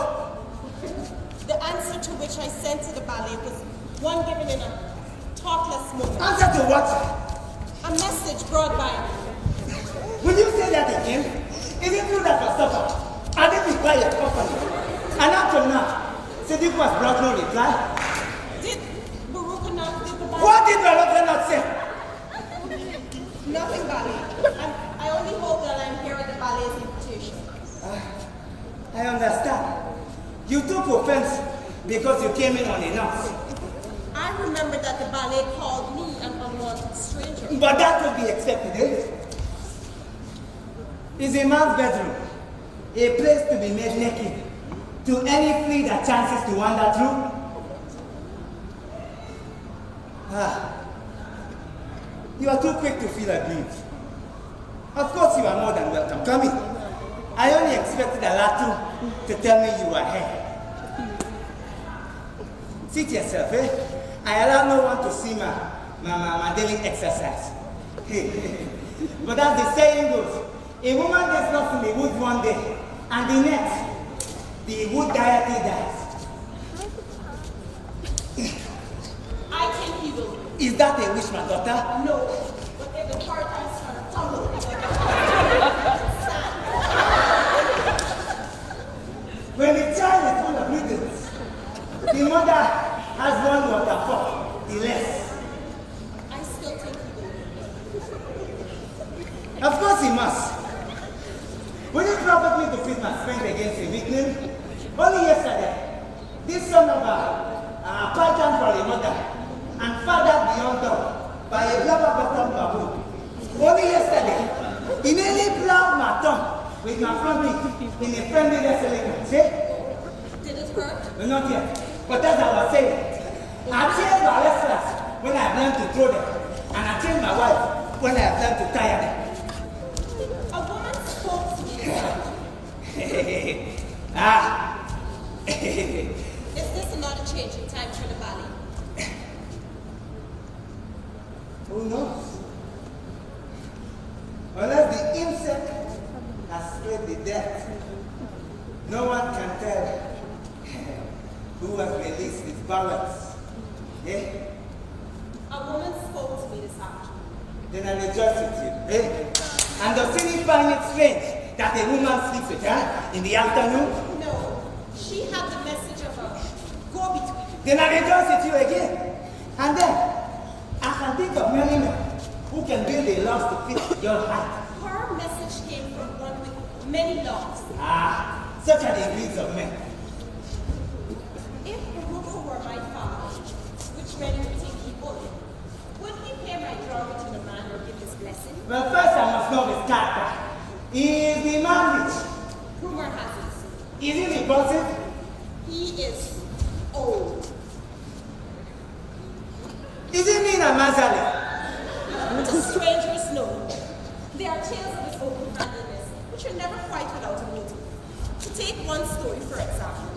The answer to which I sent to the ballet was one given in a thoughtless moment. Answer to what? A message brought by me. Will you say that again? Is it true that for supper, I didn't require your company? And up to now, Sadiq was brought no reply. Did Baruch not did the ballet? What did Baruch not say? Nothing, ballet. I only hope that I'm here at the ballet's invitation. I understand. You took offense because you came in unannounced. I remember that the ballet called me an unwanted stranger. But that could be expected, eh? Is a man's bedroom a place to be made naked to any flea that chances to wander through? You are too quick to feel aggrieved. Of course you are more than welcome. Come in. I only expected Alatu to tell me you were here. Sit yourself, eh? I allow no one to see my daily exercise. But as the saying goes, a woman gets lost in the woods one day, and the next, the wood deity dies. I think he will. Is that a wish, my daughter? No. But if the heart has started tumbling like sand. When the child is full of riddles, the mother has one waterfall, the less. I still think he will. Of course he must. Would it profit me to pit my strength against a weakling? Only yesterday, this son of a python for a mother and fathered beyond dog by a blubber-bottom baboon. Only yesterday, he nearly plowed my tongue with my front teeth in a friendly wrestling match. Eh? Did it hurt? No, not yet. But as I was saying, I changed my wrestlers when I learned to throw them, and I changed my wife when I learned to tire them. A woman spoke to me. Is this another change in time for the ballet? Who knows? Unless the insect has spread the death, no one can tell who has released his balance. Eh? A woman spoke to me this afternoon. Then I rejoice with you. Eh? And does he find it strange that a woman sleeps with her in the afternoon? No. She had the message of a go-between. Then I rejoice with you again. And then, I can think of many men who can build a love to fit your heart. Her message came from one with many loves. Such are the breeds of men. If Baruch were my father, which many would think he would he pay my dowry to the man or give his blessing? Well, first I must know his character. Is the man rich? Rumor has it. Is he repulsive? He is old. Is he mean and miserly? The strangers know. There are tales of his open-handedness, which are never quite without a motive. To take one story, for example,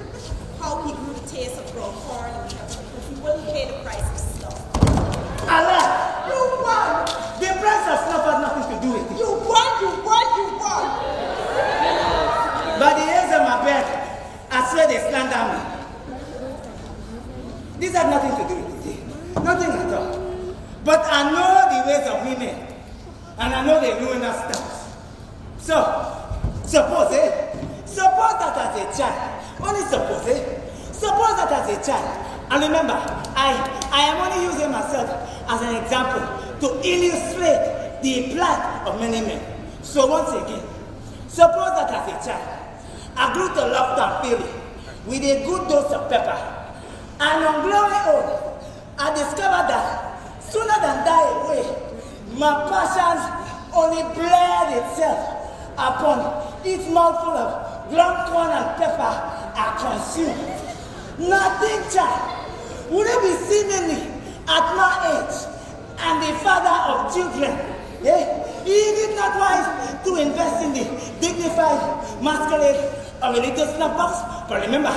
how he grew the taste of raw corn and ketchup because he wouldn't pay the price of snuff. Allah! You won! The price of snuff had nothing to do with it. You won, you won, you won! By the hairs of my bed, I swear they slander me. This had nothing to do with it. Nothing at all. But I know the ways of women. And I know they ruin us stuff. So, suppose that as a child, only suppose that as a child, and remember, I am only using myself as an example to illustrate the plight of many men. So once again, suppose that as a child, I grew to love Tampere with a good dose of pepper, and on growing old, I discovered that sooner than die away, my passions only bled itself upon each mouthful of ground corn and pepper I consume. Nothing, child. Would it be seemingly at my age and the father of children? Is it not wise to invest in the dignified masquerade of a little snuff box? But remember,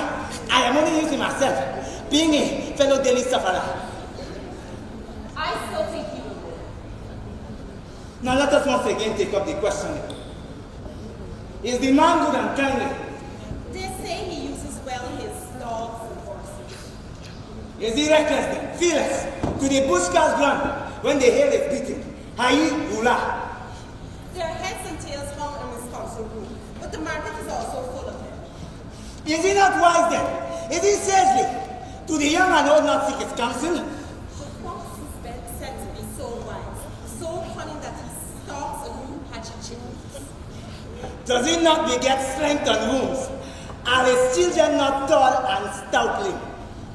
I am only using myself, being a fellow daily sufferer. I still think he will win. Now let us once again take up the question. Is the man good and kindly? They say he uses well his dogs and horses. Is he reckless then, fearless, to to the bushcars ground when the hail is beating. Hayi Ula. Their heads and tails hung in this council room, but the market is also full of them. Is he not wise then? Is he sagely to the young and old not seek his counsel? The fox is said to be so wise, so cunning that he stalks a new hatchet chickens. Does he not beget strength and wounds? Are his children not tall and stoutly?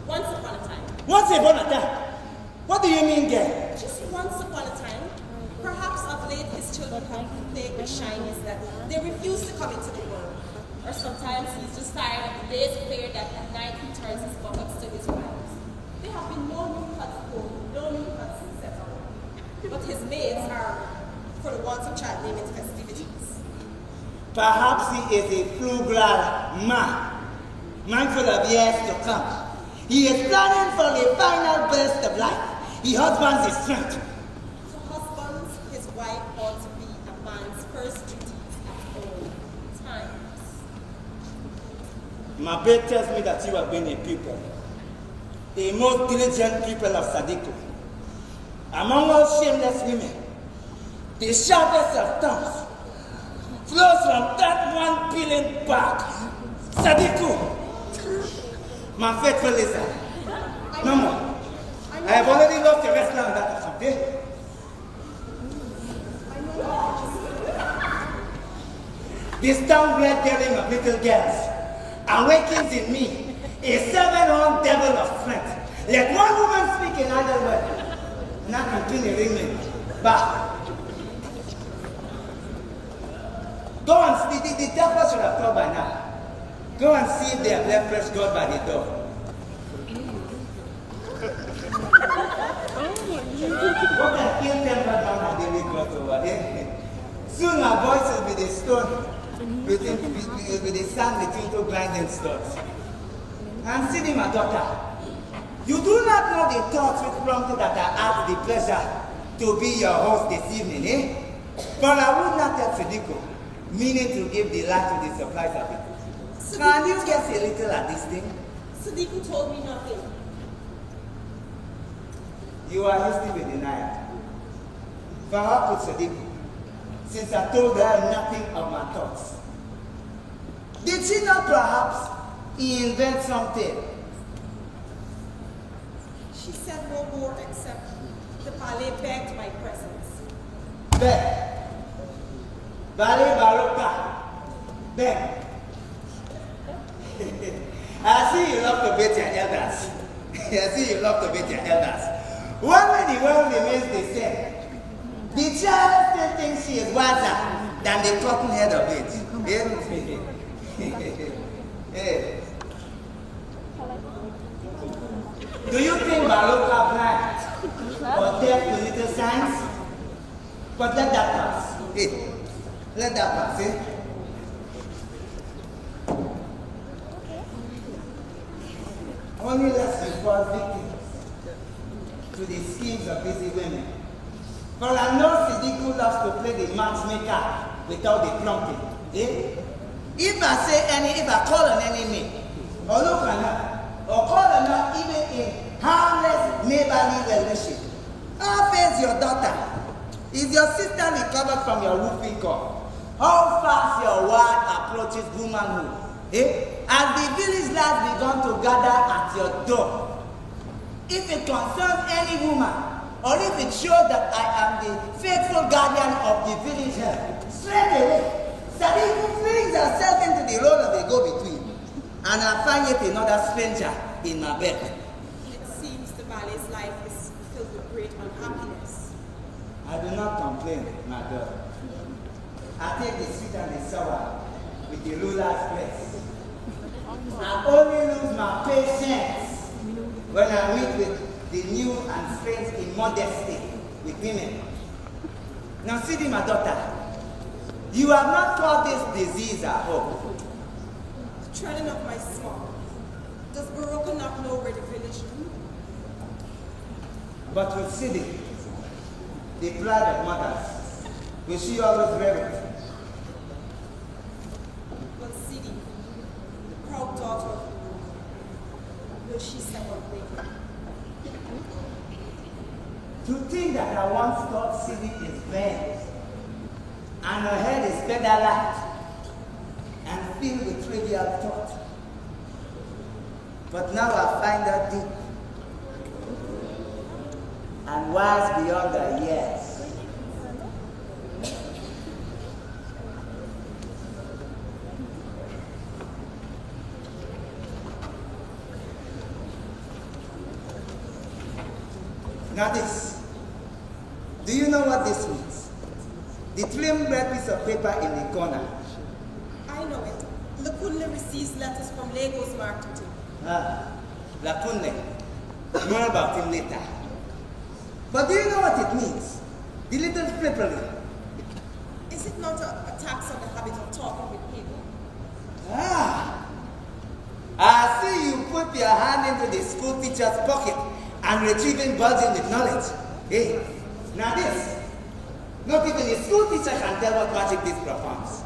Once upon a time. Once upon a time? What do you mean, girl? Just once upon a time. Perhaps of late his children have been plagued with shyness that they refuse to come into the world. Or sometimes he's just tired of the day's affair that at night he turns his buttocks to his wives. There have been no new cuts home, no new cuts set up. But his maids are for the want of child naming festivities. Perhaps he is a frugal man, mindful of years to come. He is planning for the final burst of life. He husbands his strength. To husbands, his wife ought to be a man's first duties at all times. My babe tells me that you have been a pupil, the most diligent pupil of Sadiko. Among all shameless women, the sharpest of tongues flows from that one peeling back. Sadiko, my faithful Lisa. No more. I have already lost the rest now that of someday. This downright daring of little girls awakens in me a seven-horned devil of strength. Let one woman speak in either word. Not between a ringing. But go and see, the devil should have come by now. Go and see if they have left fresh God by the door. What can kill them right now and they will got over there? Soon our voices will be the stone, with the sand between two grinding stones. And see my daughter, you do not know the thoughts which prompted that I had the pleasure to be your host this evening, eh? But I would not tell Sidiko, meaning to give the light to the supplies of it. Can you guess a little at this thing? Sadiku told me nothing. You are hasty with denial. For how could Sadiku, since I told her nothing of my thoughts? Did she not perhaps invent something? She said no more except the ballet begged my presence. Beg. Ballet Baroka. Beg. I see you love to beat your elders. I see you love to beat your elders. When the world remains the same, the child still thinks she is wiser than the cotton head of it. Hey. Do you think Baroka blind or deaf to little signs? But let that pass. Hey. Let that pass, eh? Only less you fall victims to the schemes of busy women. For I know Sidiku loves to play the matchmaker without the prompting. Eh? If I say any, if I call on any name, or look on her, or call on her even in harmless neighborly well-wishing, how fares your daughter? Is your sister recovered from your whooping cough? How fast your word approaches womanhood? Eh? As the village lads begun to gather at your door, if it concerns any woman, or if it shows that I am the faithful guardian of the village health, straight away, Sadiku flings herself into the role of a go-between, and I find yet another stranger in my bed. It seems the ballet's life is filled with great unhappiness. I do not complain, my daughter. I take the sweet and the sour with the ruler's place. I only lose my patience when I meet with the new and strange immodesty with women. Now, Sidi, my daughter, you have not caught this disease at home. Treading of my small. Does Baroka not know where the village is? But with Sidi, the pride of mothers, will she always wear it? But Sidi, the proud daughter of the world, will she set up naked? To think that I once thought city is vain, and her head is feather-light, and filled with trivial thought. But now I find her deep, and wise beyond her years. Now this, do you know what this means? The trim red piece of paper in the corner. I know it. Lakunle receives letters from Lagos marketing. Lakunle. More about him later. But do you know what it means? The little frippery. Is it not a tax on the habit of talking with people? I see you put your hand into the school teacher's pocket and retrieving bulging with knowledge. Hey, now this, not even a school teacher can tell what magic this performs.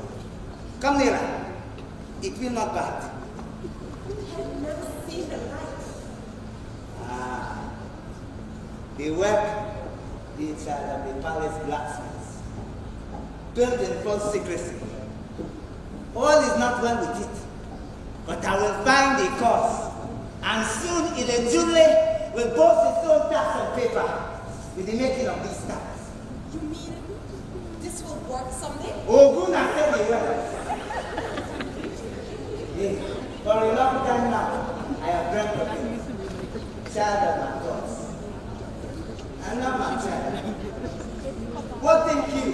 Come nearer. It will not bite. I've never seen the light. The work inside of the palace blacksmiths, built in full secrecy. All is not well with it, but I will find the cause, and soon Ilejule will boast his own tax on paper with the making of these stamps. You mean this will work someday? Oh, Guna said they will. Yes, for a long time now, I have dreamt of you, child of my thoughts. And now my child. What think you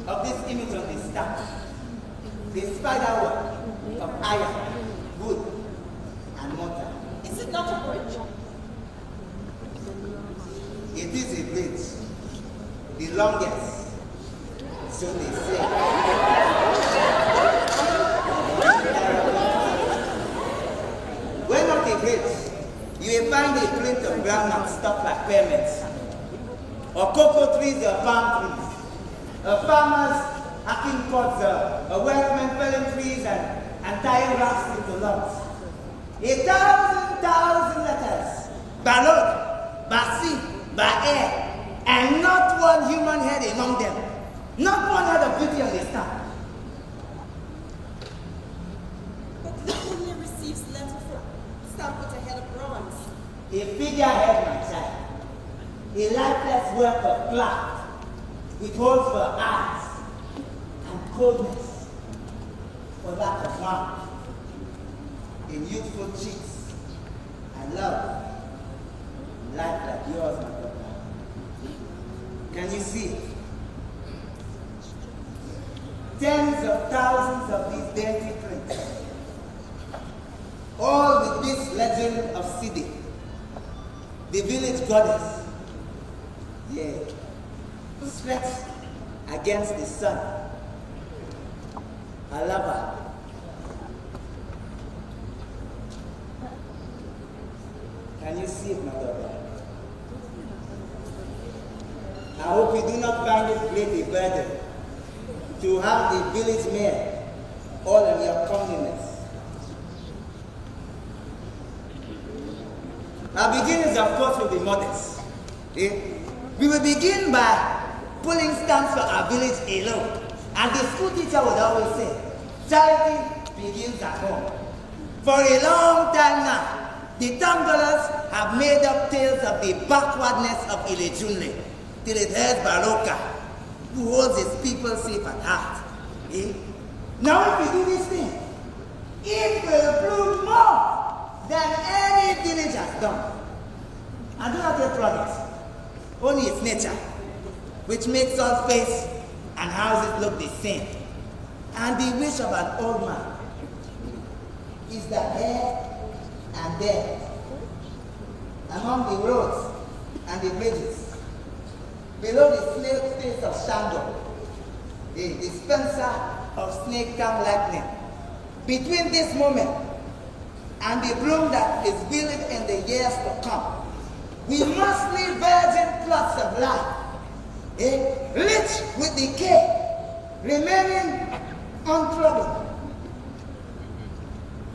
of this image on the stamp? The spider work of iron, wood, and mortar. Is it not a bridge? It is a bridge, the longest, so they say. When not a bridge, you will find a print of groundnut stuck like pyramids, or cocoa trees or palm trees, farmers hacking pods, a workman felling trees and tying rocks into logs. 1,000 letters, by road, by sea, by air, and not one human head among them. Not one head of beauty on the stamp. But Lakunle receives letter for stamp with a head of bronze. A figurehead, my child. A lifeless work of cloud, with holes for eyes, and coldness for lack of warmth. In youthful cheeks, and love, life like yours, my daughter. Can you see it? Tens of thousands of these dainty prints, all with this legend of Sidi, the village goddess, stretched against the sun. I love her. Can you see it, my daughter? I hope you do not find it great a burden to have the village mayor all in your comeliness. Our beginnings, of course, will be modest. We will begin by pulling stamps for our village alone. And the school teacher would always say, charity begins at home. For a long time now, the Tangolers have made up tales of the backwardness of Ilejunle, till it hears Baroka, who holds his people safe at heart. Now if we do this thing, it will prove more than any village has done. And do not get products, only its nature, which makes all face and houses look the same. And the wish of an old man is that here and there, among the roads and the bridges, below the snail face of Shango, the dispenser of snake-tongue lightning, between this moment and the bloom that is building in the years to come, we must leave virgin plots of life, rich with decay, remaining untroubled.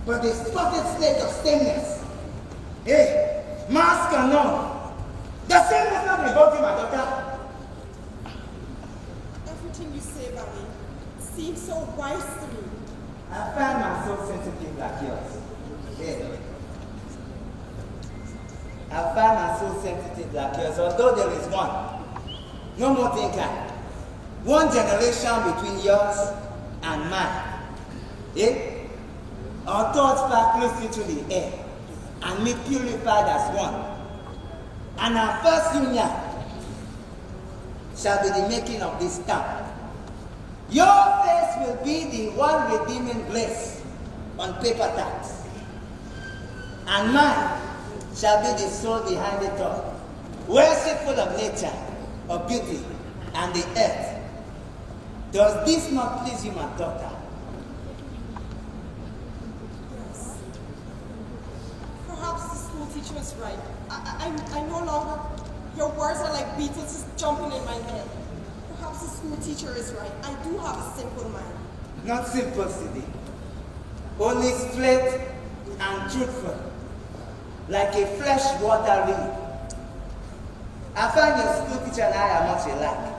But the spotted snake of sameness, mask unknown, the same is not devoting my daughter? Everything you say, Barry, seems so wise to me. I find my soul sensitive like yours. Yeah. I find my soul sensitive like yours, although there is one. No more thinker. One generation between yours and mine. Yeah? Our thoughts fly closely through the air and be purified as one. And our first union shall be the making of this stamp. Your face will be the one redeeming bliss on paper tags. And mine shall be the soul behind it all, worshipful of nature, of beauty, and the earth. Does this not please you, my daughter? Yes. Perhaps the school teacher is right. I no longer, your words are like beetles just jumping in my head. Perhaps the school teacher is right. I do have a simple mind. Not simple, Sidi. Only straight and truthful, like a fresh water reed. I find your school teacher and I are much alike.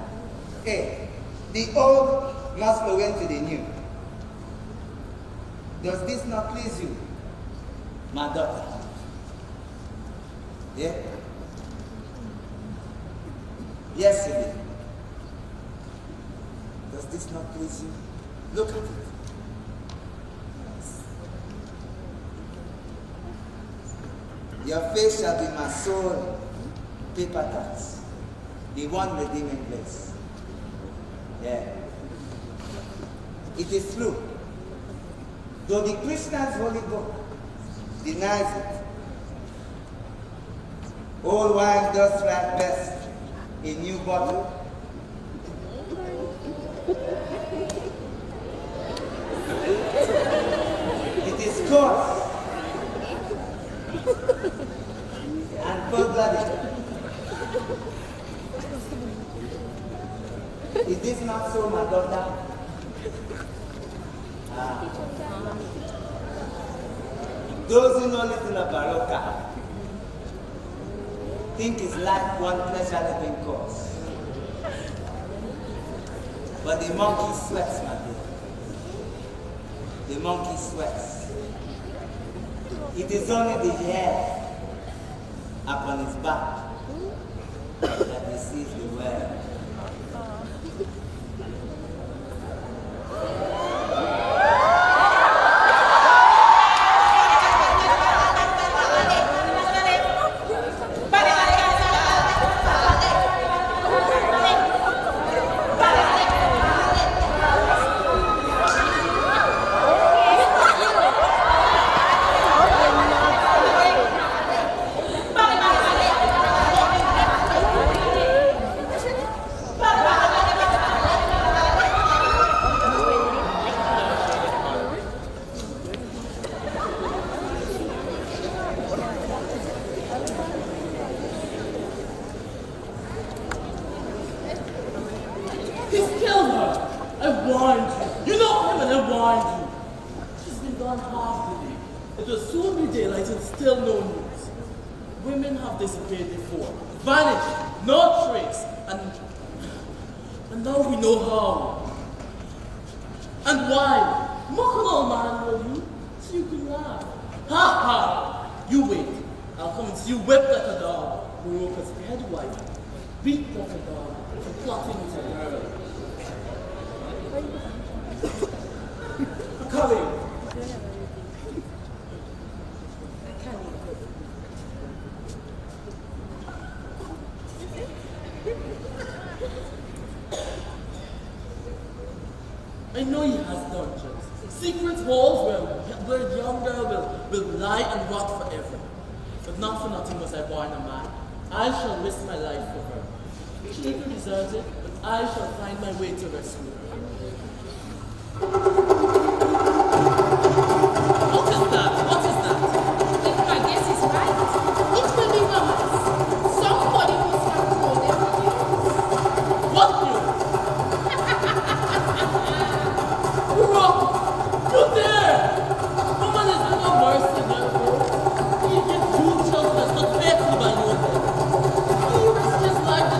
Hey, the old must flow into the new. Does this not please you, my daughter? Yeah? Yes, Sidi. Does this not please you? Look at it. Your face shall be my soul, paper tax, the one redeeming place. Yeah. It is true. Though the Christian's holy book denies it, old wine does thrive best in new bottle. It is coarse and full-blooded. Is this not so, my daughter? Those who know little of Baroka think it's like one pleasure-living course. But the monkey sweats, my dear. The monkey sweats. It is only the hair upon his back that receives the world. He's killed her. I warned you. You know him and I warned you. She's been gone half the day. It will soon be daylight and still no news. Women have disappeared before. Vanished. No trace. And now we know how. And why? Mock an old man, will you? So you can laugh. Ha ha! You wait. I'll come and see you whipped like a dog. Baroka's head wife. Beat like a dog. For plotting with a girl. Coming. I know he has dungeons, secret halls where a young girl will lie and rot forever. But not for nothing was I born a man. I shall risk my life for her. She little deserves it, but I shall find my way to rescue her. What is that? What is that? If my guess is right, it will be romance. Somebody must have told them the news. What news? Baroka! You there! Woman is no mercy, therefore. He gives you children as not faithful by your head. He risks his life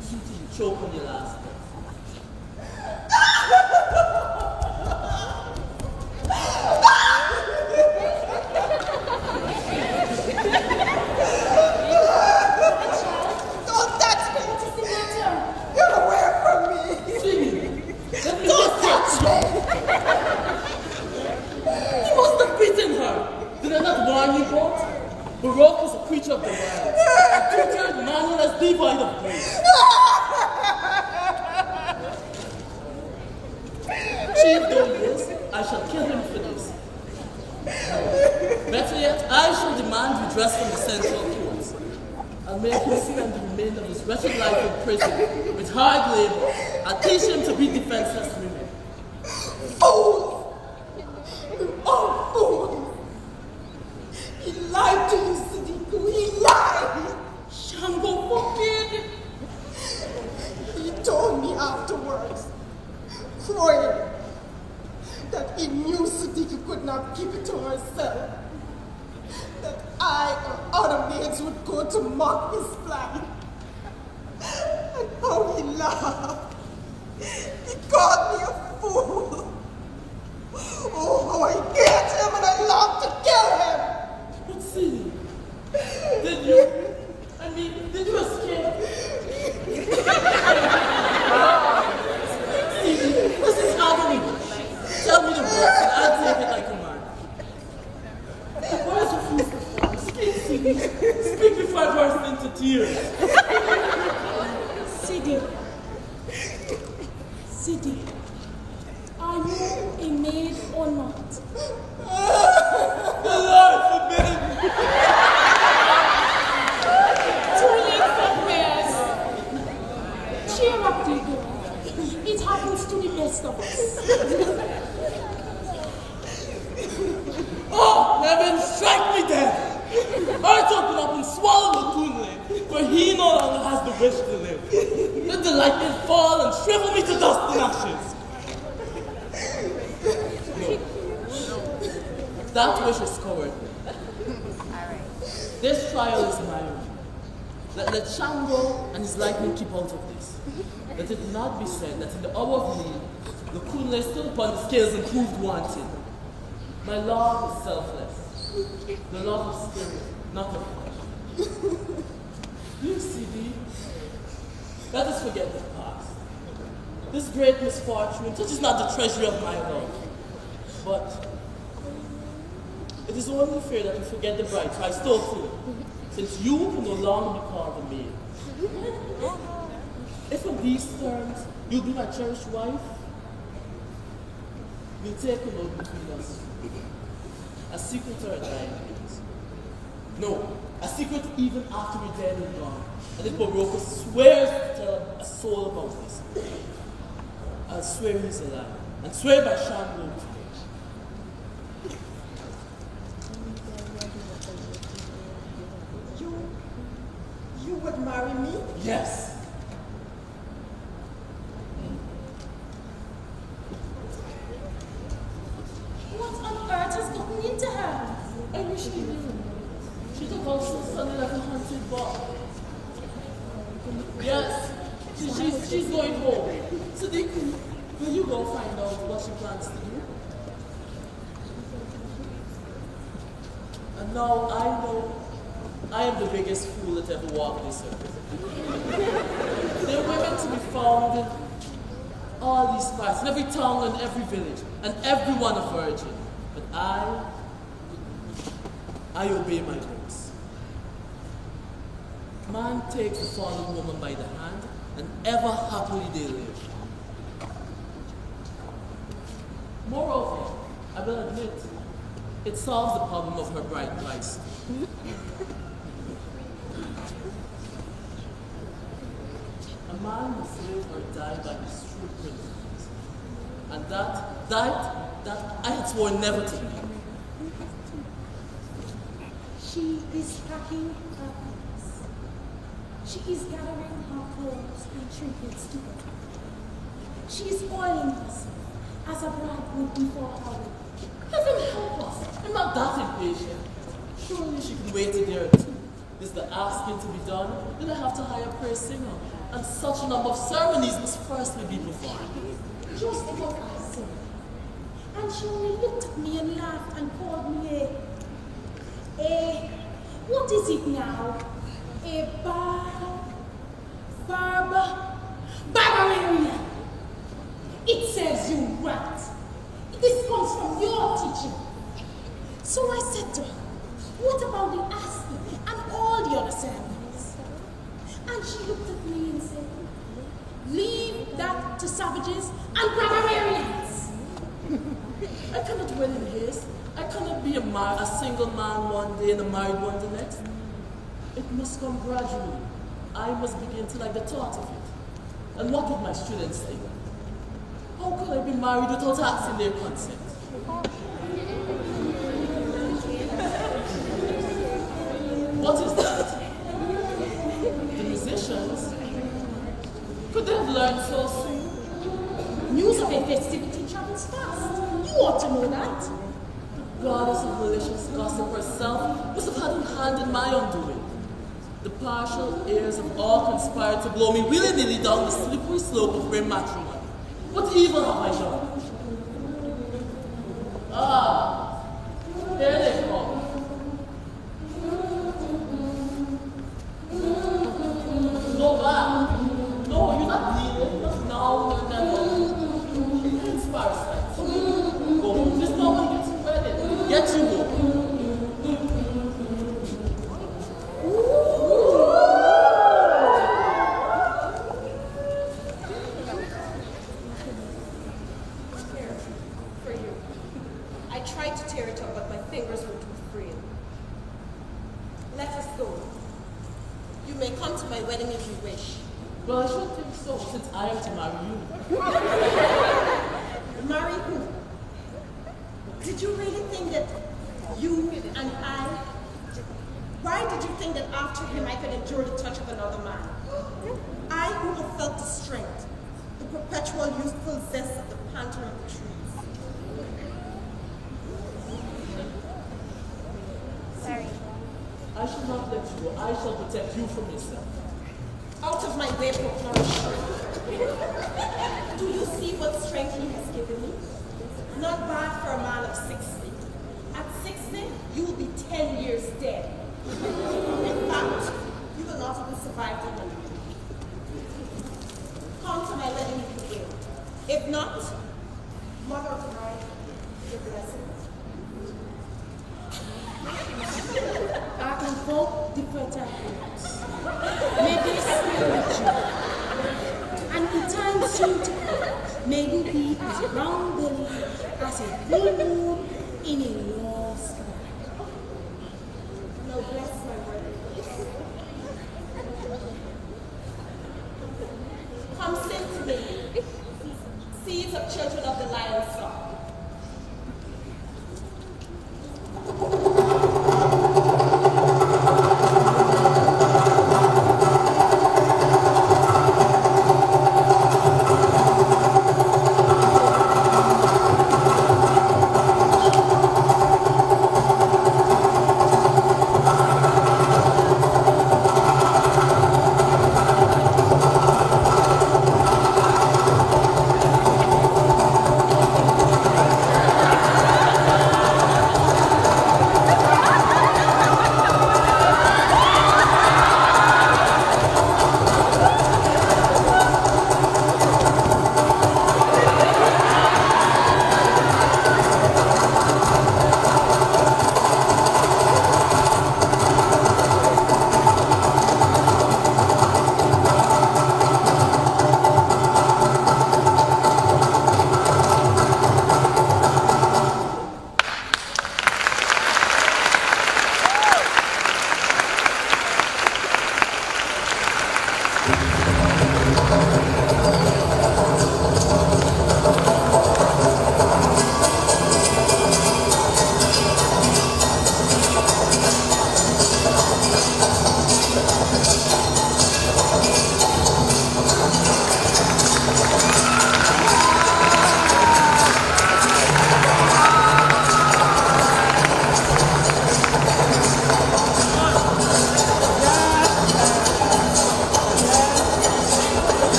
beats you till you choke on your last breath. Don't touch me! What's the matter? Get away from me! Singing, let me Don't touch me! You must have beaten her. Did I not warn you both? Baroque is a creature of the wild. A two-tiered manliness devoid of grace. Chief though he is, I shall kill him for this. Better yet, I shall demand redress from the central courts. I'll make him spend the remainder of his wretched life in prison with hard labor. I'll teach him to be defenseless women. Fool! Oh, fool! He lied to you, Sidiku. He lied! Shango forbid! He told me afterwards, crying, that he knew Sidiku could not keep it to herself. That I or other maids would go to mock his plan. And how he laughed. He called me a fool. Oh, how I hate him and I long to kill him. But see, did you escape? This is agony. Tell me the words and I'll take it like a man. Why is your food so far? Speak, Sidi. Speak before I burst into tears. Sidi, are you a maid or not? The Lord forbid! Too late for prayers. Cheer up, dear girl. It happens to the best of us. Oh, heaven, strike me dead! Earth open up and swallow the Kunle, for he no longer has the wish to live. Let the lightning fall and shrivel me to dust and ashes. No. That wish is cowardly. This trial is my own. Let Shango and his lightning keep out of this. Let it not be said that in the hour of need, the Kunle stood upon the scales and proved wanted. My love is selfless. The love of spirit, not of flesh. You see, Dee, let us forget the past. This great misfortune touches not the treasury of my love. But it is only fair that we forget the bride I stole from you, since you can no longer be called a maid. If on these terms you'll be my cherished wife, we'll take a note between us. A secret or a dying place. No, a secret even after we're dead and gone. And if Baroque swears to tell a soul about this, I'll swear he's alive. And swear by Shango today. You would marry me? Yes. What on earth has gotten into her? I wish you knew. She took out so suddenly like a hunted ball. Yes, she's going home. Sadiq, will you go find out what she plans to do? And now I know I am the biggest fool that ever walked this earth. There are women to be found in all these parts, in every town and every village, and everyone a virgin. But I obey my voice. Man takes the fallen woman by the hand, and ever happily they live. Moreover, I will admit, it solves the problem of her bright price. A man must live or die by his true principles. And that I had sworn never to be. She is packing her bags. She is gathering her clothes and trinkets together. She is oiling herself as a bride would before her wedding. Heaven help us! I'm not that impatient. Surely she can wait a day or two. Is the asking to be done? Then I have to hire a prayer singer. and such a number of ceremonies must firstly be performed. Just what I said. And she only looked at me and laughed and called me what is it now? Barbarian. It serves you right. This comes from your teaching. So I said to her, what about the asking and all the other ceremonies? And she looked at me and said, leave that to savages and barbarians. I cannot dwell in haste. I cannot be a single man one day and a married one the next. It must come gradually. I must begin to like the thought of it. And what would my students think? How could I be married without asking their consent? What is that? The musicians? Could they have learned so soon? News of a festivity travels fast. You ought to know that. The goddess of malicious gossip herself must have had a hand in my undoing. The partial ears of all conspired to blow me willy-nilly down the slippery slope of grim matrimony. What evil have I done? Ah, here they come. Go back. No, you're not needed. Not now, not never. Conspire sites. Go. This no one gets ready. Get you home. Well, I should think so, since I am to marry you. Marry who? Did you really think that you and I... Why did you think that after him I could endure the touch of another man? I who have felt the strength, the perpetual youthful zest of the panther of the trees. Sorry. I shall not let you go. I shall protect you from yourself. Out of my way, flourishing. Do you see what strength he has given me? Not bad for a man of 60. At 60, you will be 10 years dead. In fact, you will not even survive the winter. Come to my wedding if you will. If not, Mother of God, your blessing. I invoke the fertile waters. May they stay with you. And in time soon to come, may you be as round belly as a full moon in a long sky. Now bless my word. Come sing to me, seeds of children of the lion's song.